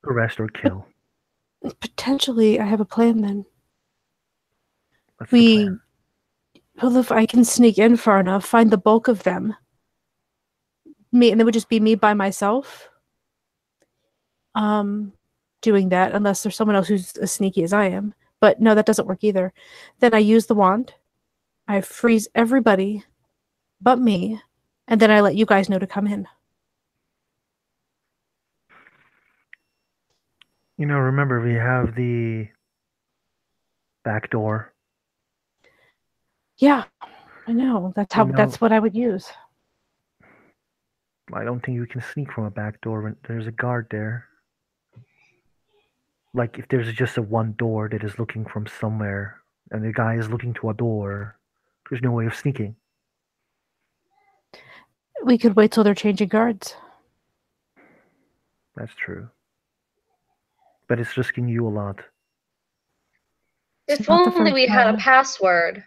arrest or kill. Potentially, I have a plan then. What's the plan? Well, if I can sneak in far enough, find the bulk of them, and it would just be me by myself. Doing that, unless there's someone else who's as sneaky as I am. But no, that doesn't work either. Then I use the wand. I freeze everybody but me, and then I let you guys know to come in. Remember we have the back door. Yeah, I know. That's what I would use. I don't think you can sneak from a back door when there's a guard there. Like, if there's just a one door that is looking from somewhere, and the guy is looking to a door, there's no way of sneaking. We could wait till they're changing guards. That's true. But it's risking you a lot. If only we had a password.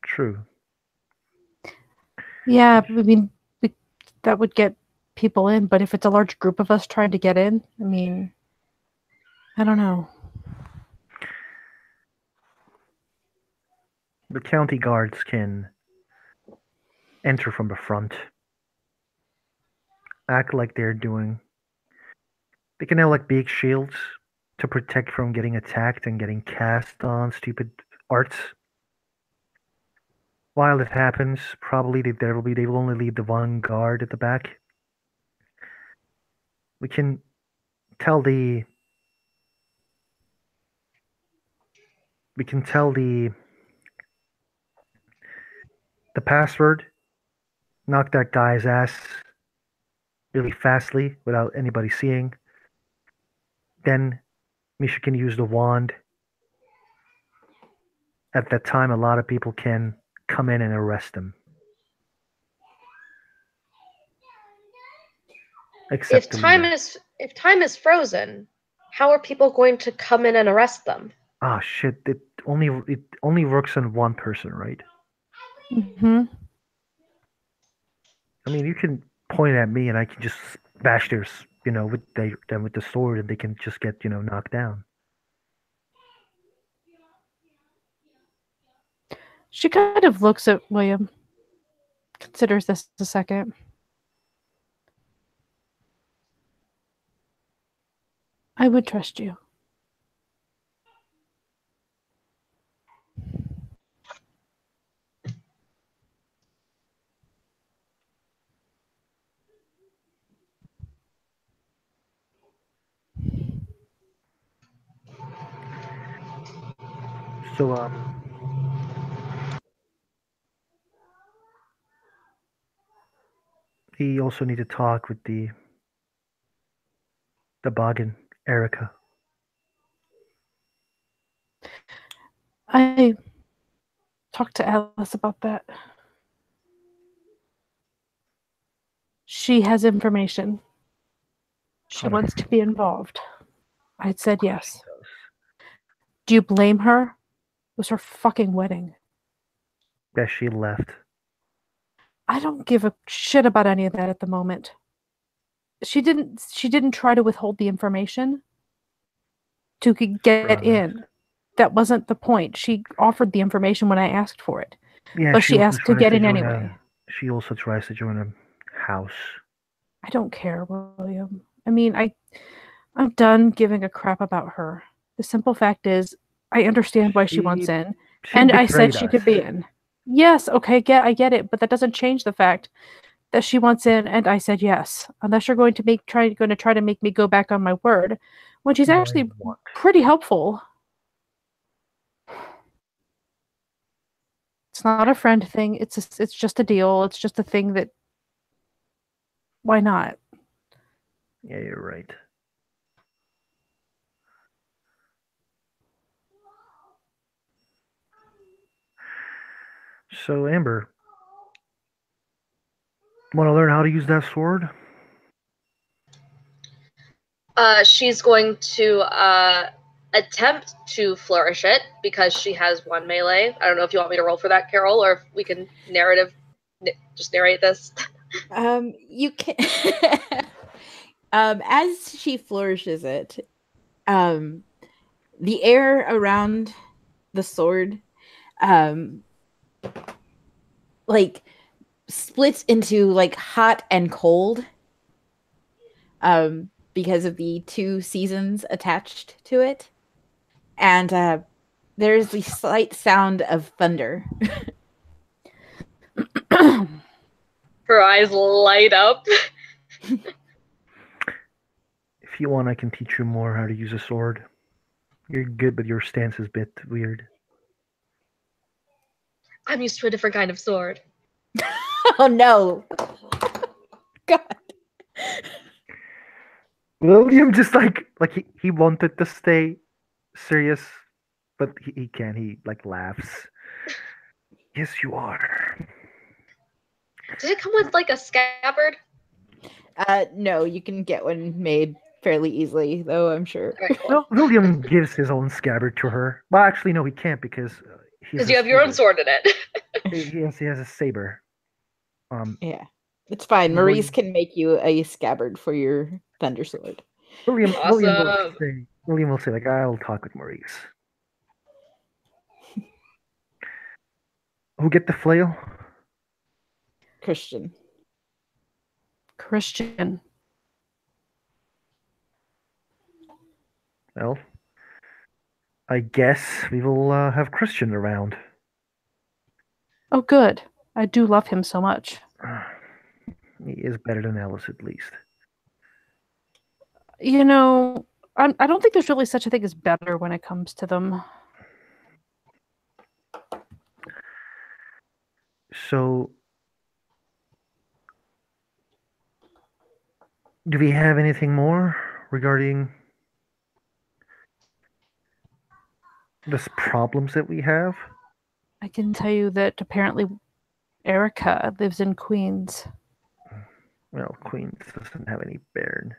True. Yeah, I mean, that would get people in, but if it's a large group of us trying to get in, I mean, I don't know. The county guards can enter from the front. Act like they're doing. They can have like big shields to protect from getting attacked and getting cast on stupid arts. While it happens, probably they will only leave the one guard at the back. We can tell the password, knock that guy's ass really fastly without anybody seeing. Then Misha can use the wand. At that time, a lot of people can come in and arrest him. If time is frozen, how are people going to come in and arrest them? Ah, shit! It only works on one person, right? Mm-hmm. I mean, you can point at me, and I can just bash theirs, with the sword, and they can just get, knocked down. She kind of looks at William, considers this a second. I would trust you. So, we also need to talk with the Boggin, Erica. I talked to Alice about that. She has information. She wants to be involved. I said yes. Do you blame her? It was her fucking wedding. Yeah, she left. I don't give a shit about any of that at the moment. She didn't try to withhold the information to get in. That wasn't the point. She offered the information when I asked for it. Yeah, but she asked to get in anyway. She also tries to join a house. I don't care, William. I mean, I'm done giving a crap about her. The simple fact is, I understand why she wants in, and I said she could be in. Yes, okay, I get it, but that doesn't change the fact that she wants in, and I said yes. Unless you're going to try to make me go back on my word, when she's actually pretty helpful. It's not a friend thing. It's just a deal. It's just a thing that. Why not? Yeah, you're right. So, Amber, want to learn how to use that sword? She's going to attempt to flourish it because she has one melee. I don't know if you want me to roll for that, Carol, or if we can just narrate this. You can. As she flourishes it, the air around the sword, like splits into like hot and cold, because of the two seasons attached to it, and there's the slight sound of thunder. Her eyes light up. If you want, I can teach you more how to use a sword. You're good, but your stance is a bit weird. I'm used to a different kind of sword. Oh no. God. William just like he wanted to stay serious, but he can't. He like laughs. Yes, you are. Did it come with like a scabbard? No, you can get one made fairly easily, though, I'm sure. Right, cool. Well, William gives his own scabbard to her. Well, actually, no, he can't because Because you have your own sword in it. He has a saber. Yeah, it's fine. William- Maurice can make you a scabbard for your thunder sword. William Awesome. William will say like, I'll talk with Maurice. Who get the flail? Christian. Christian. Well, I guess we will have Christian around. Oh, good. I do love him so much. He is better than Alice, at least. You know, I don't think there's really such a thing as better when it comes to them. So, do we have anything more regarding the problems that we have? I can tell you that apparently Erica lives in Queens. Well, Queens doesn't have any bairn.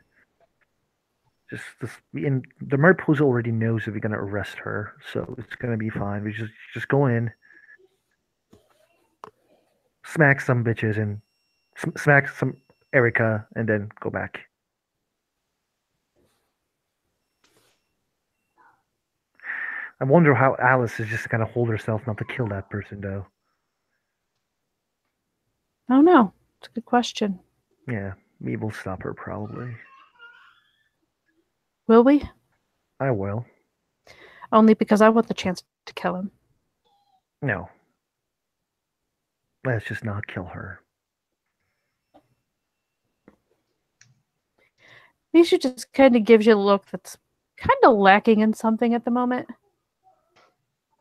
Just this, and the Merpose already knows that we're gonna arrest her, so it's gonna be fine. We just go in, smack some bitches, and smack some Erica, and then go back. I wonder how Alice is just gonna hold herself not to kill that person, though. Oh no, it's a good question. Yeah, we will stop her probably. Will we? I will. Only because I want the chance to kill him. No. Let's just not kill her. Misha just kind of gives you a look that's kind of lacking in something at the moment.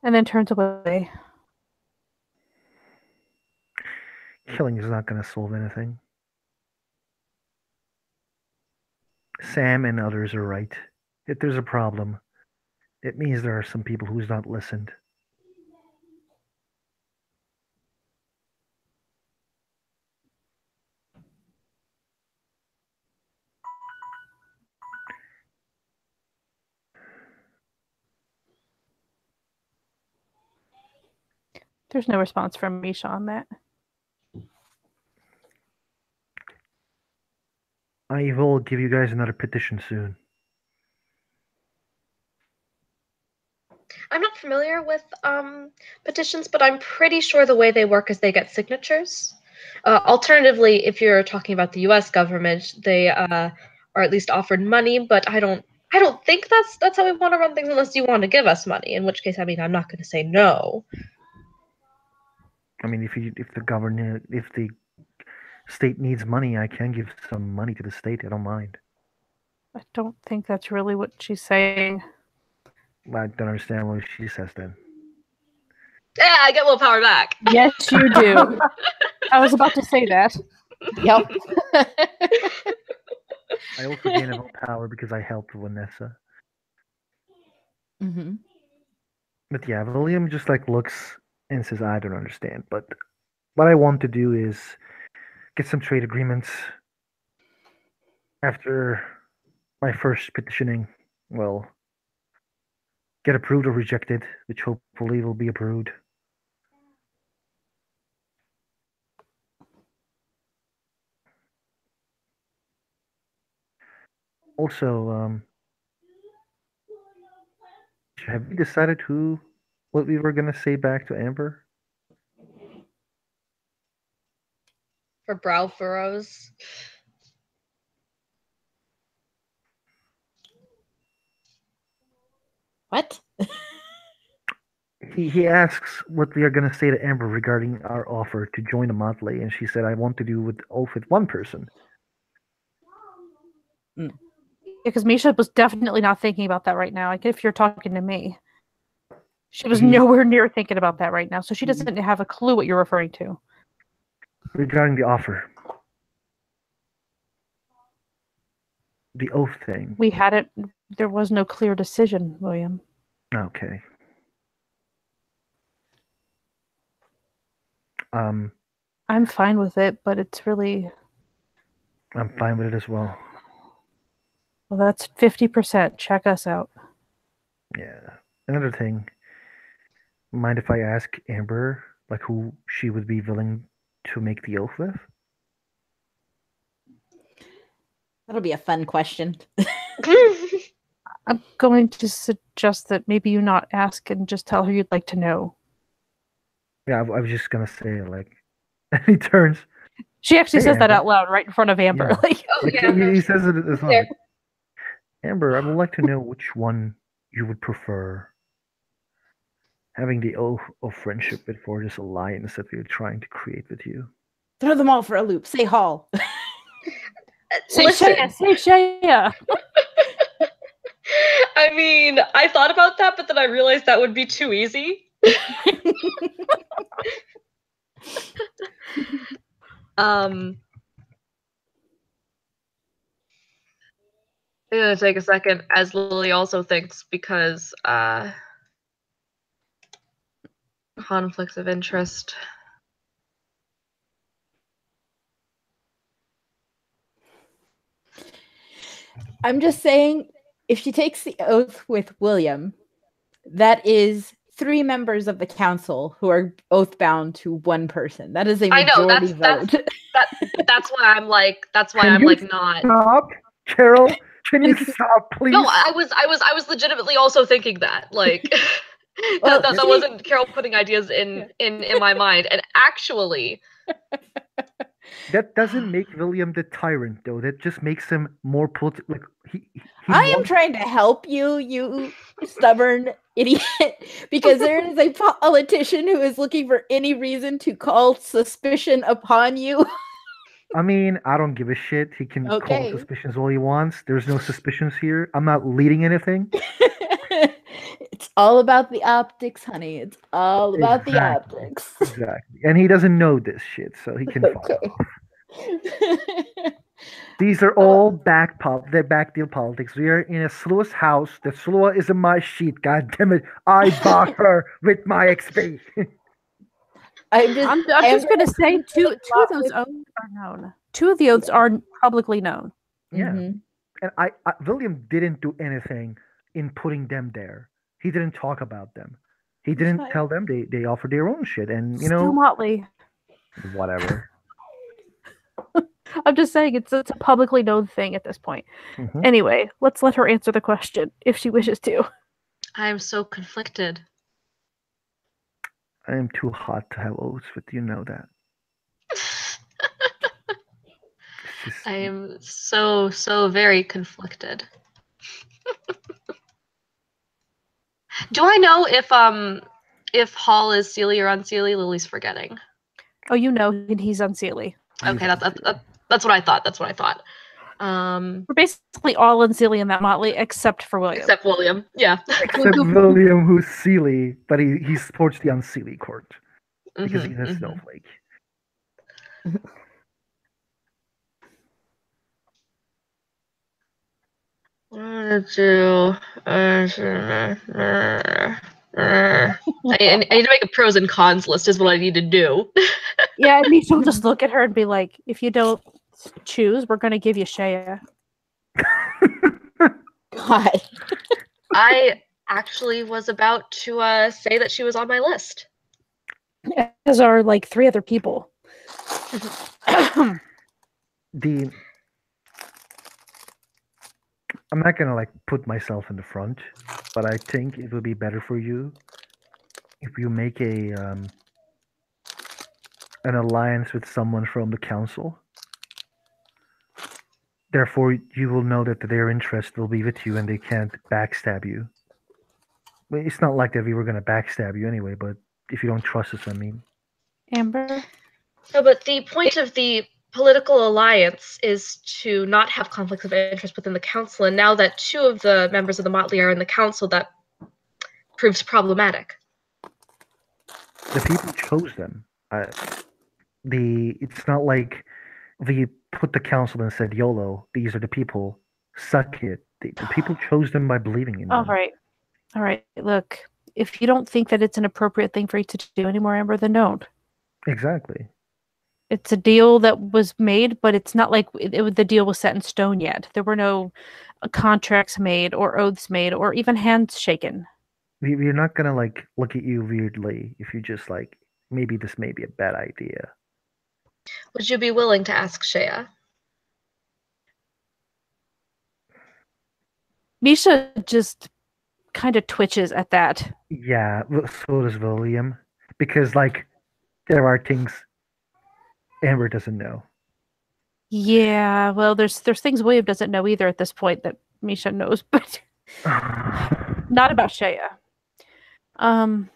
And then turns away. Killing is not going to solve anything. Sam and others are right. If there's a problem, it means there are some people who's not listened. There's no response from Misha on that. I will give you guys another petition soon. I'm not familiar with petitions, but I'm pretty sure the way they work is they get signatures. Alternatively, if you're talking about the U.S. government, they are at least offered money, but I don't think that's how we want to run things unless you want to give us money. In which case, I mean, I'm not going to say no. I mean, if the state needs money, I can give some money to the state. I don't mind. I don't think that's really what she's saying. I don't understand what she says then. Yeah, I get willpower back. Yes, you do. I was about to say that. Yep. I also gain a willpower because I helped Vanessa. Mm-hmm. But yeah, William just like looks and says, I don't understand. But what I want to do is get some trade agreements after my first petitioning. Well, get approved or rejected, which hopefully will be approved. Also, have we decided what we were gonna say back to Amber? For brow furrows. What? He asks what we are gonna say to Amber regarding our offer to join the motley, and she said, "I want to do with oath with one person." Because Misha was definitely not thinking about that right now. Like if you're talking to me, she was nowhere near thinking about that right now, so she doesn't have a clue what you're referring to. Regarding the offer, the oath thing. We hadn't. There was no clear decision, William. Okay. I'm fine with it, but it's really. I'm fine with it as well. Well, that's 50%. Check us out. Yeah. Another thing. Mind if I ask Amber, like, who she would be willing to make the oath with? That'll be a fun question. I'm going to suggest that maybe you not ask and just tell her you'd like to know. Yeah, I was just gonna say, like, and he turns. She actually says that Amber. out loud right in front of Amber. Yeah. Like, Oh, yeah. He says it as well. There. Amber, I would like to know which one you would prefer. Having the oath of friendship before this alliance that we're trying to create with you. Throw them all for a loop. Say Hall. say Listen, Shaya, say Shaya. I mean, I thought about that, but then I realized that would be too easy. I'm gonna take a second, as Lily also thinks, because conflicts of interest. I'm just saying, if she takes the oath with William, that is 3 members of the council who are oath bound to one person. That is a majority vote. That's why I'm like. That's why Can I'm you like not. Stop, Carol. Can you stop, please? No, I was legitimately also thinking that. Like, Well, that wasn't Carol putting ideas in my mind. And actually, That doesn't make William the tyrant, though. That just makes him more political. Like I am trying to help you, you stubborn idiot, because there is a politician who is looking for any reason to call suspicion upon you. I mean, I don't give a shit. He can call suspicions all he wants. There's no suspicions here. I'm not leading anything. It's all about the optics, honey. It's all about the optics. Exactly. And he doesn't know this shit, so he can fuck off. These are all back deal politics. We are in a Slua's house. The Slua is in my sheet. God damn it! I bought her with my XP. I'm just going to say two of those oaths are known. 2 of the oaths are publicly known. Yeah, and William didn't do anything in putting them there. He didn't talk about them. He didn't tell them. They offered their own shit, and you know, Still Motley. Whatever. I'm just saying it's a publicly known thing at this point. Anyway, let's let her answer the question if she wishes to. I am so conflicted. I am too hot to have oaths with you. Know that. I am so very conflicted. Do I know if Hall is Seelie or unseelie? Lily's forgetting. Oh, you know he's unseelie. Okay, that's what I thought. That's what I thought. We're basically all unseelie in that motley, except for William. Except William, yeah. Except William, who's Seelie, but he supports the unseelie court because he's a snowflake. I need to make a pros and cons list is what I need to do. Yeah, Misha will just look at her and be like, if you don't choose, we're going to give you Shea. God. I actually was about to say that she was on my list. As are like 3 other people. I'm not gonna like put myself in the front, but I think it would be better for you if you make an alliance with someone from the council. Therefore, you will know that their interest will be with you and they can't backstab you. Well, it's not like that we were gonna backstab you anyway, but if you don't trust us, I mean. Amber? No, but the point of the political alliance is to not have conflicts of interest within the council, and now that 2 of the members of the Motley are in the council, that proves problematic. The people chose them. It's not like we put the council and said, YOLO, these are the people, suck it. The people chose them by believing in them. All right. Look, if you don't think that it's an appropriate thing for you to do anymore, Amber, then don't. Exactly. It's a deal that was made, but it's not like the deal was set in stone yet. There were no contracts made or oaths made or even hands shaken. We're not gonna like look at you weirdly if you just like, maybe this may be a bad idea. Would you be willing to ask Shea? Misha just kind of twitches at that. Yeah, so does William. Because like, there are things Amber doesn't know. Yeah, well, there's things William doesn't know either at this point that Misha knows, but not about Shea. Can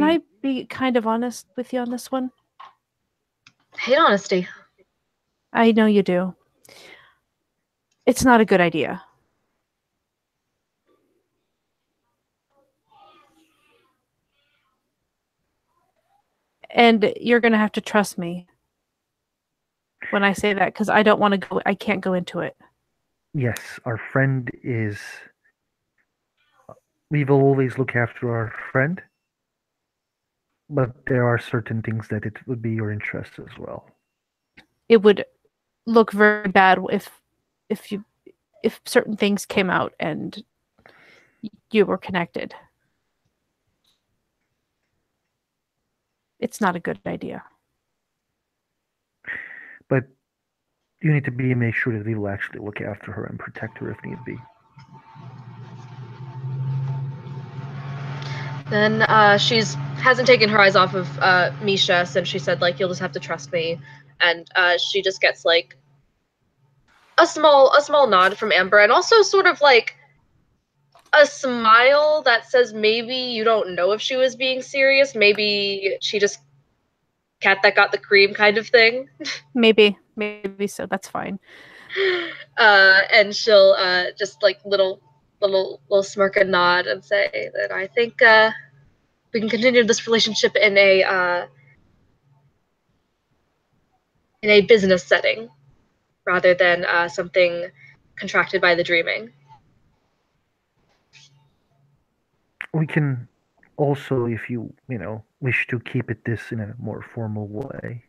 I be kind of honest with you on this one? I hate honesty. I know you do. It's not a good idea. And you're going to have to trust me when I say that, because I don't want to go. I can't go into it. Yes, our friend is. We will always look after our friend, but there are certain things that it would be your interest as well. It would look very bad if certain things came out and you were connected. It's not a good idea. But you need to make sure that we will actually look after her and protect her if need be. Then she's hasn't taken her eyes off of Misha since she said like, you'll just have to trust me, and she just gets like a small nod from Amber, and also sort of like a smile that says maybe you don't know if she was being serious, maybe she just cat that got the cream kind of thing. Maybe so. That's fine. And she'll just like little smirk and nod and say that I think we can continue this relationship in a business setting rather than something contracted by the dreaming. We can also, if you wish to keep it this in a more formal way,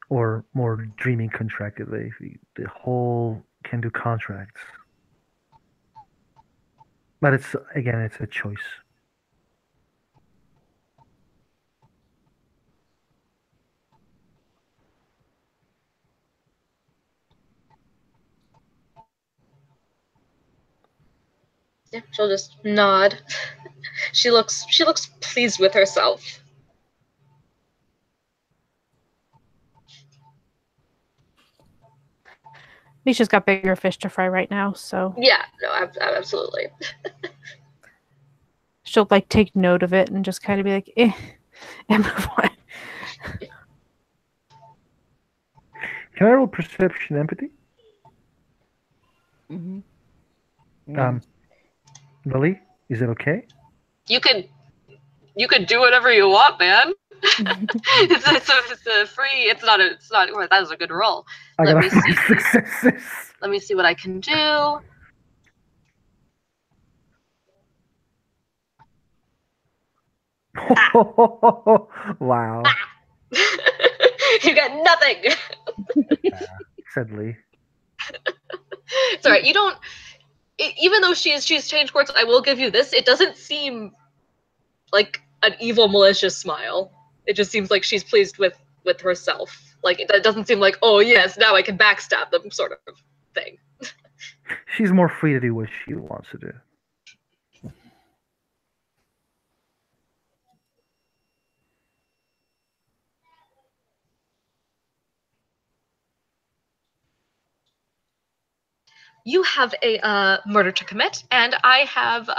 or more dreaming contracted way, the whole can do contracts. But it's a choice. Yeah, she'll just nod. She looks pleased with herself. Misha's got bigger fish to fry right now, so Yeah, no, absolutely. she'll like take note of it and just kind of be like, and move on. Can I roll perception empathy? Mm-hmm. Lily, is it okay? You could do whatever you want, man. it's a free. It's not. Well, that was a good roll. I Let got me see. successes. Let me see what I can do. Wow, You got nothing. said Lee. It's alright. You don't. Even though she's changed courts, I will give you this. It doesn't seem like an evil, malicious smile. It just seems like she's pleased with herself. Like it doesn't seem like, oh yes, now I can backstab them, sort of thing. She's more free to do what she wants to do. You have a murder to commit, and I have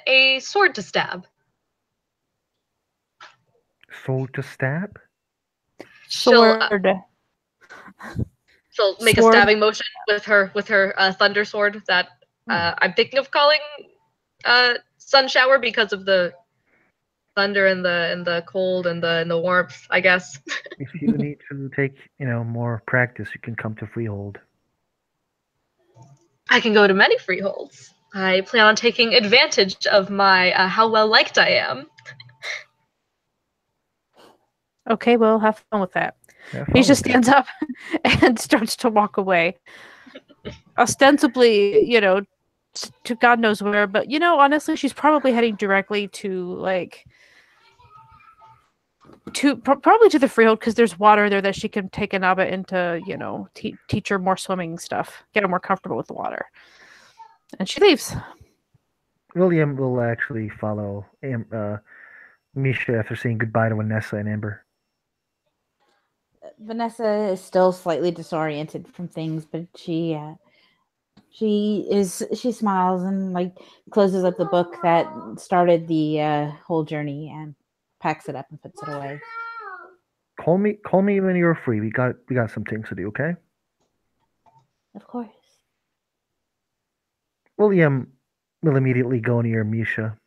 a sword to stab. Sword to stab? She'll make a Sword. stabbing motion with her thunder sword that I'm thinking of calling sun shower because of the thunder and the cold and the warmth, I guess. If you need to take, more practice, you can come to Freehold. I can go to many freeholds. I plan on taking advantage of my how well liked I am. Okay, well, have fun with that. Have fun Misha with it. stands up and starts to walk away. Ostensibly, to God knows where, but honestly, she's probably heading directly to probably to the freehold because there's water there that she can take Inaba into, teach her more swimming stuff, get her more comfortable with the water. And she leaves. William will actually follow Misha after saying goodbye to Vanessa and Amber. Vanessa is still slightly disoriented from things, but she smiles and closes up the book that started the whole journey and packs it up and puts it away. Call me when you're free. We got some things to do, okay? Of course. William will immediately go near Misha.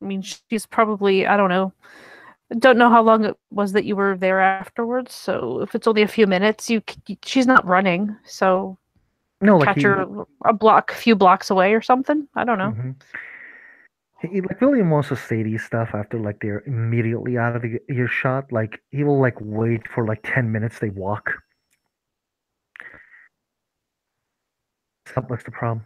I mean, she's probably, I don't know how long it was that you were there afterwards. So if it's only a few minutes, she's not running. So No, catch her a few blocks away or something. I don't know. Mm-hmm. William wants to say these stuff after they're immediately out of earshot. He will wait for 10 minutes. They walk. What's the problem?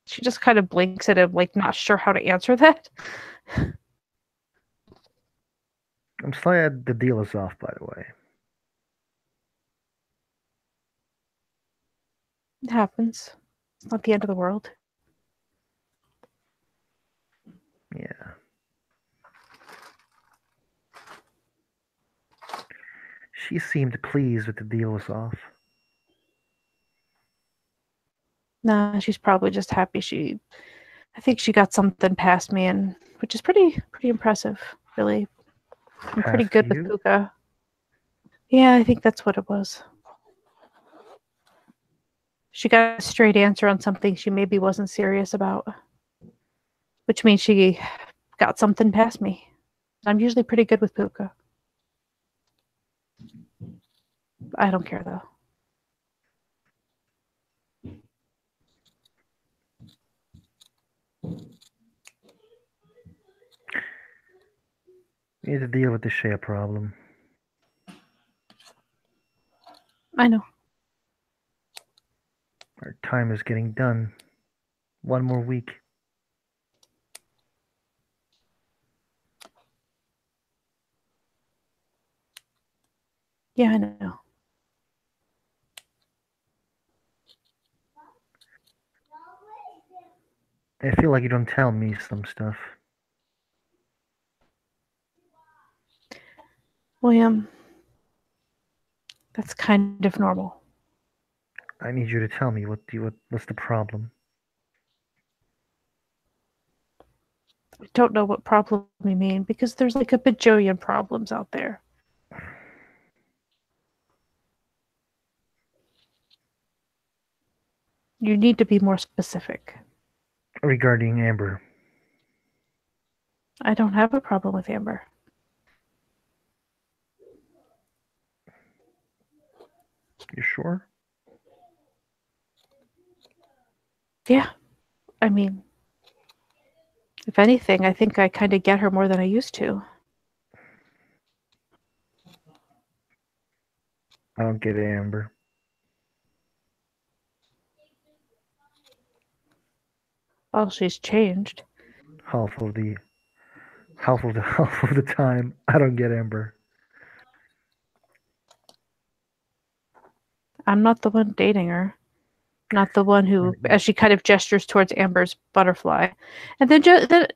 She just kind of blinks at him, not sure how to answer that. I'm sorry the deal is off, by the way. It happens. It's not the end of the world. Yeah. She seemed pleased with the deal was off. Nah, she's probably just happy I think she got something past me, and which is pretty impressive, really. I'm pretty good with Puka. Yeah, I think that's what it was. She got a straight answer on something she maybe wasn't serious about, which means she got something past me. I'm usually pretty good with Puka. I don't care, though. We need to deal with the share problem. I know. Our time is getting done. One more week. Yeah, I know. I feel like you don't tell me some stuff. William, that's kind of normal. I need you to tell me what's the problem. I don't know what problem you mean, because there's a bajillion problems out there. You need to be more specific. Regarding Amber. I don't have a problem with Amber. You sure? Yeah. I mean, if anything, I think I kind of get her more than I used to. I don't get it, Amber. Well, she's changed. Half of the half of the time. I don't get Amber. I'm not the one dating her. Not the one who, as she kind of gestures towards Amber's butterfly. And then,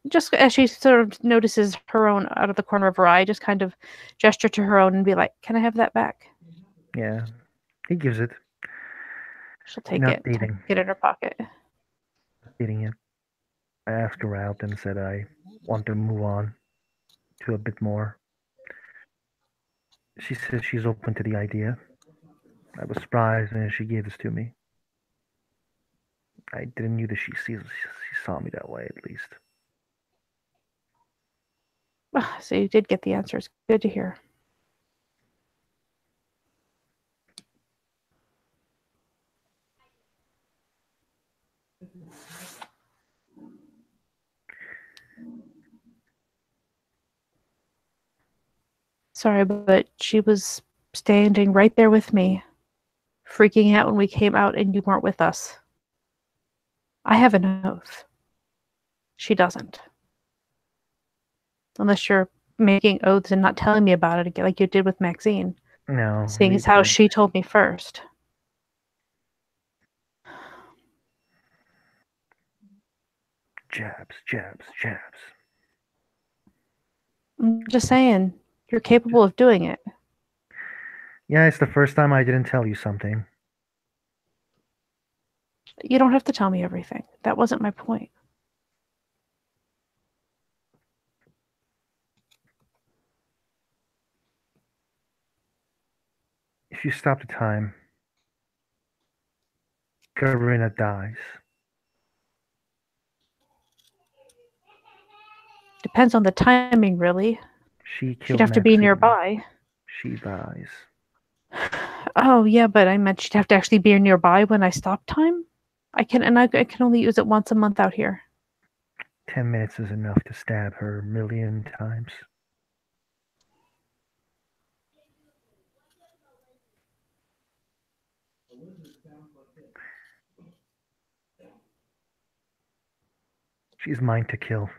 just as she sort of notices her own out of the corner of her eye, just kind of gesture to her own and be like, "Can I have that back?" Yeah, he gives it. She'll take Not it, dating. get it in her pocket. Dating it. I asked her out and said I want to move on to a bit more. She says she's open to the idea. I was surprised when she gave this to me. I didn't knew that she saw me that way, at least. So you did get the answers. Good to hear. Sorry, but she was standing right there with me, freaking out when we came out and you weren't with us. I have an oath. She doesn't. Unless you're making oaths and not telling me about it again, like you did with Maxine. No. Seeing as how she told me first. Jabs, jabs, jabs. I'm just saying, you're capable of doing it. Yeah, it's the first time I didn't tell you something. You don't have to tell me everything. That wasn't my point. If you stop the time, Karina dies. Depends on the timing, really. She'd She'd have to be nearby. She dies. Oh, yeah, but I meant she'd have to actually be nearby when I stop time. I can only use it once a month out here. 10 minutes is enough to stab her a million times. She's mine to kill.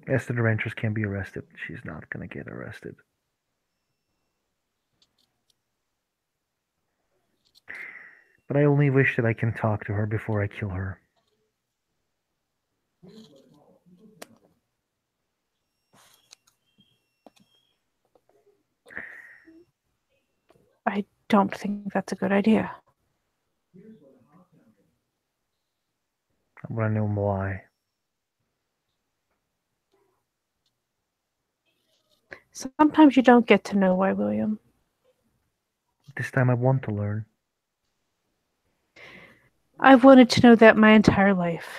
Esther the Ranchers can be arrested. She's not gonna get arrested. But I only wish that I can talk to her before I kill her. I don't think that's a good idea. I want to know why. Sometimes you don't get to know why, William. This time I want to learn. I've wanted to know that my entire life.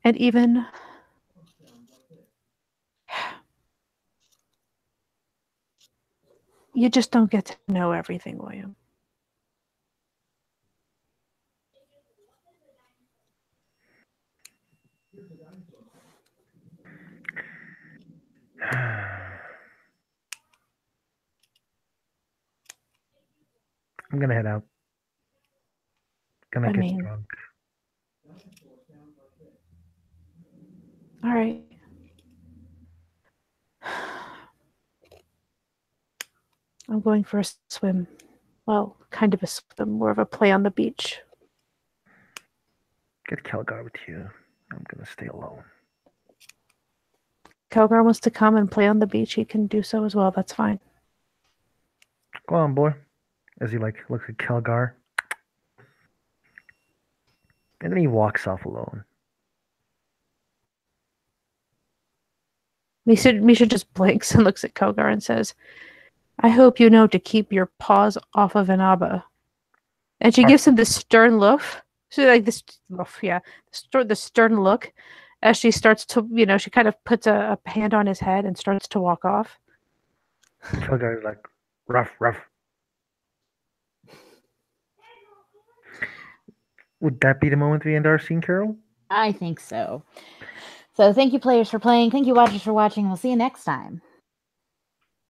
And even you just don't get to know everything, William. I'm gonna head out. Gonna get drunk. All right. I'm going for a swim. Well, kind of a swim, more of a play on the beach. Get Calgar with you. I'm gonna stay alone. Calgar wants to come and play on the beach. He can do so as well. That's fine. Go on, boy. As he looks at Calgar. And then he walks off alone. Misha just blinks and looks at Calgar and says, I hope you know to keep your paws off of Inaba. And she gives him this stern look. So like this, the stern look as she starts to, she kind of puts a hand on his head and starts to walk off. Kilgar is like, rough, rough. Would that be the moment we end our scene, Carol? I think so. So thank you, players, for playing. Thank you, watchers, for watching. We'll see you next time.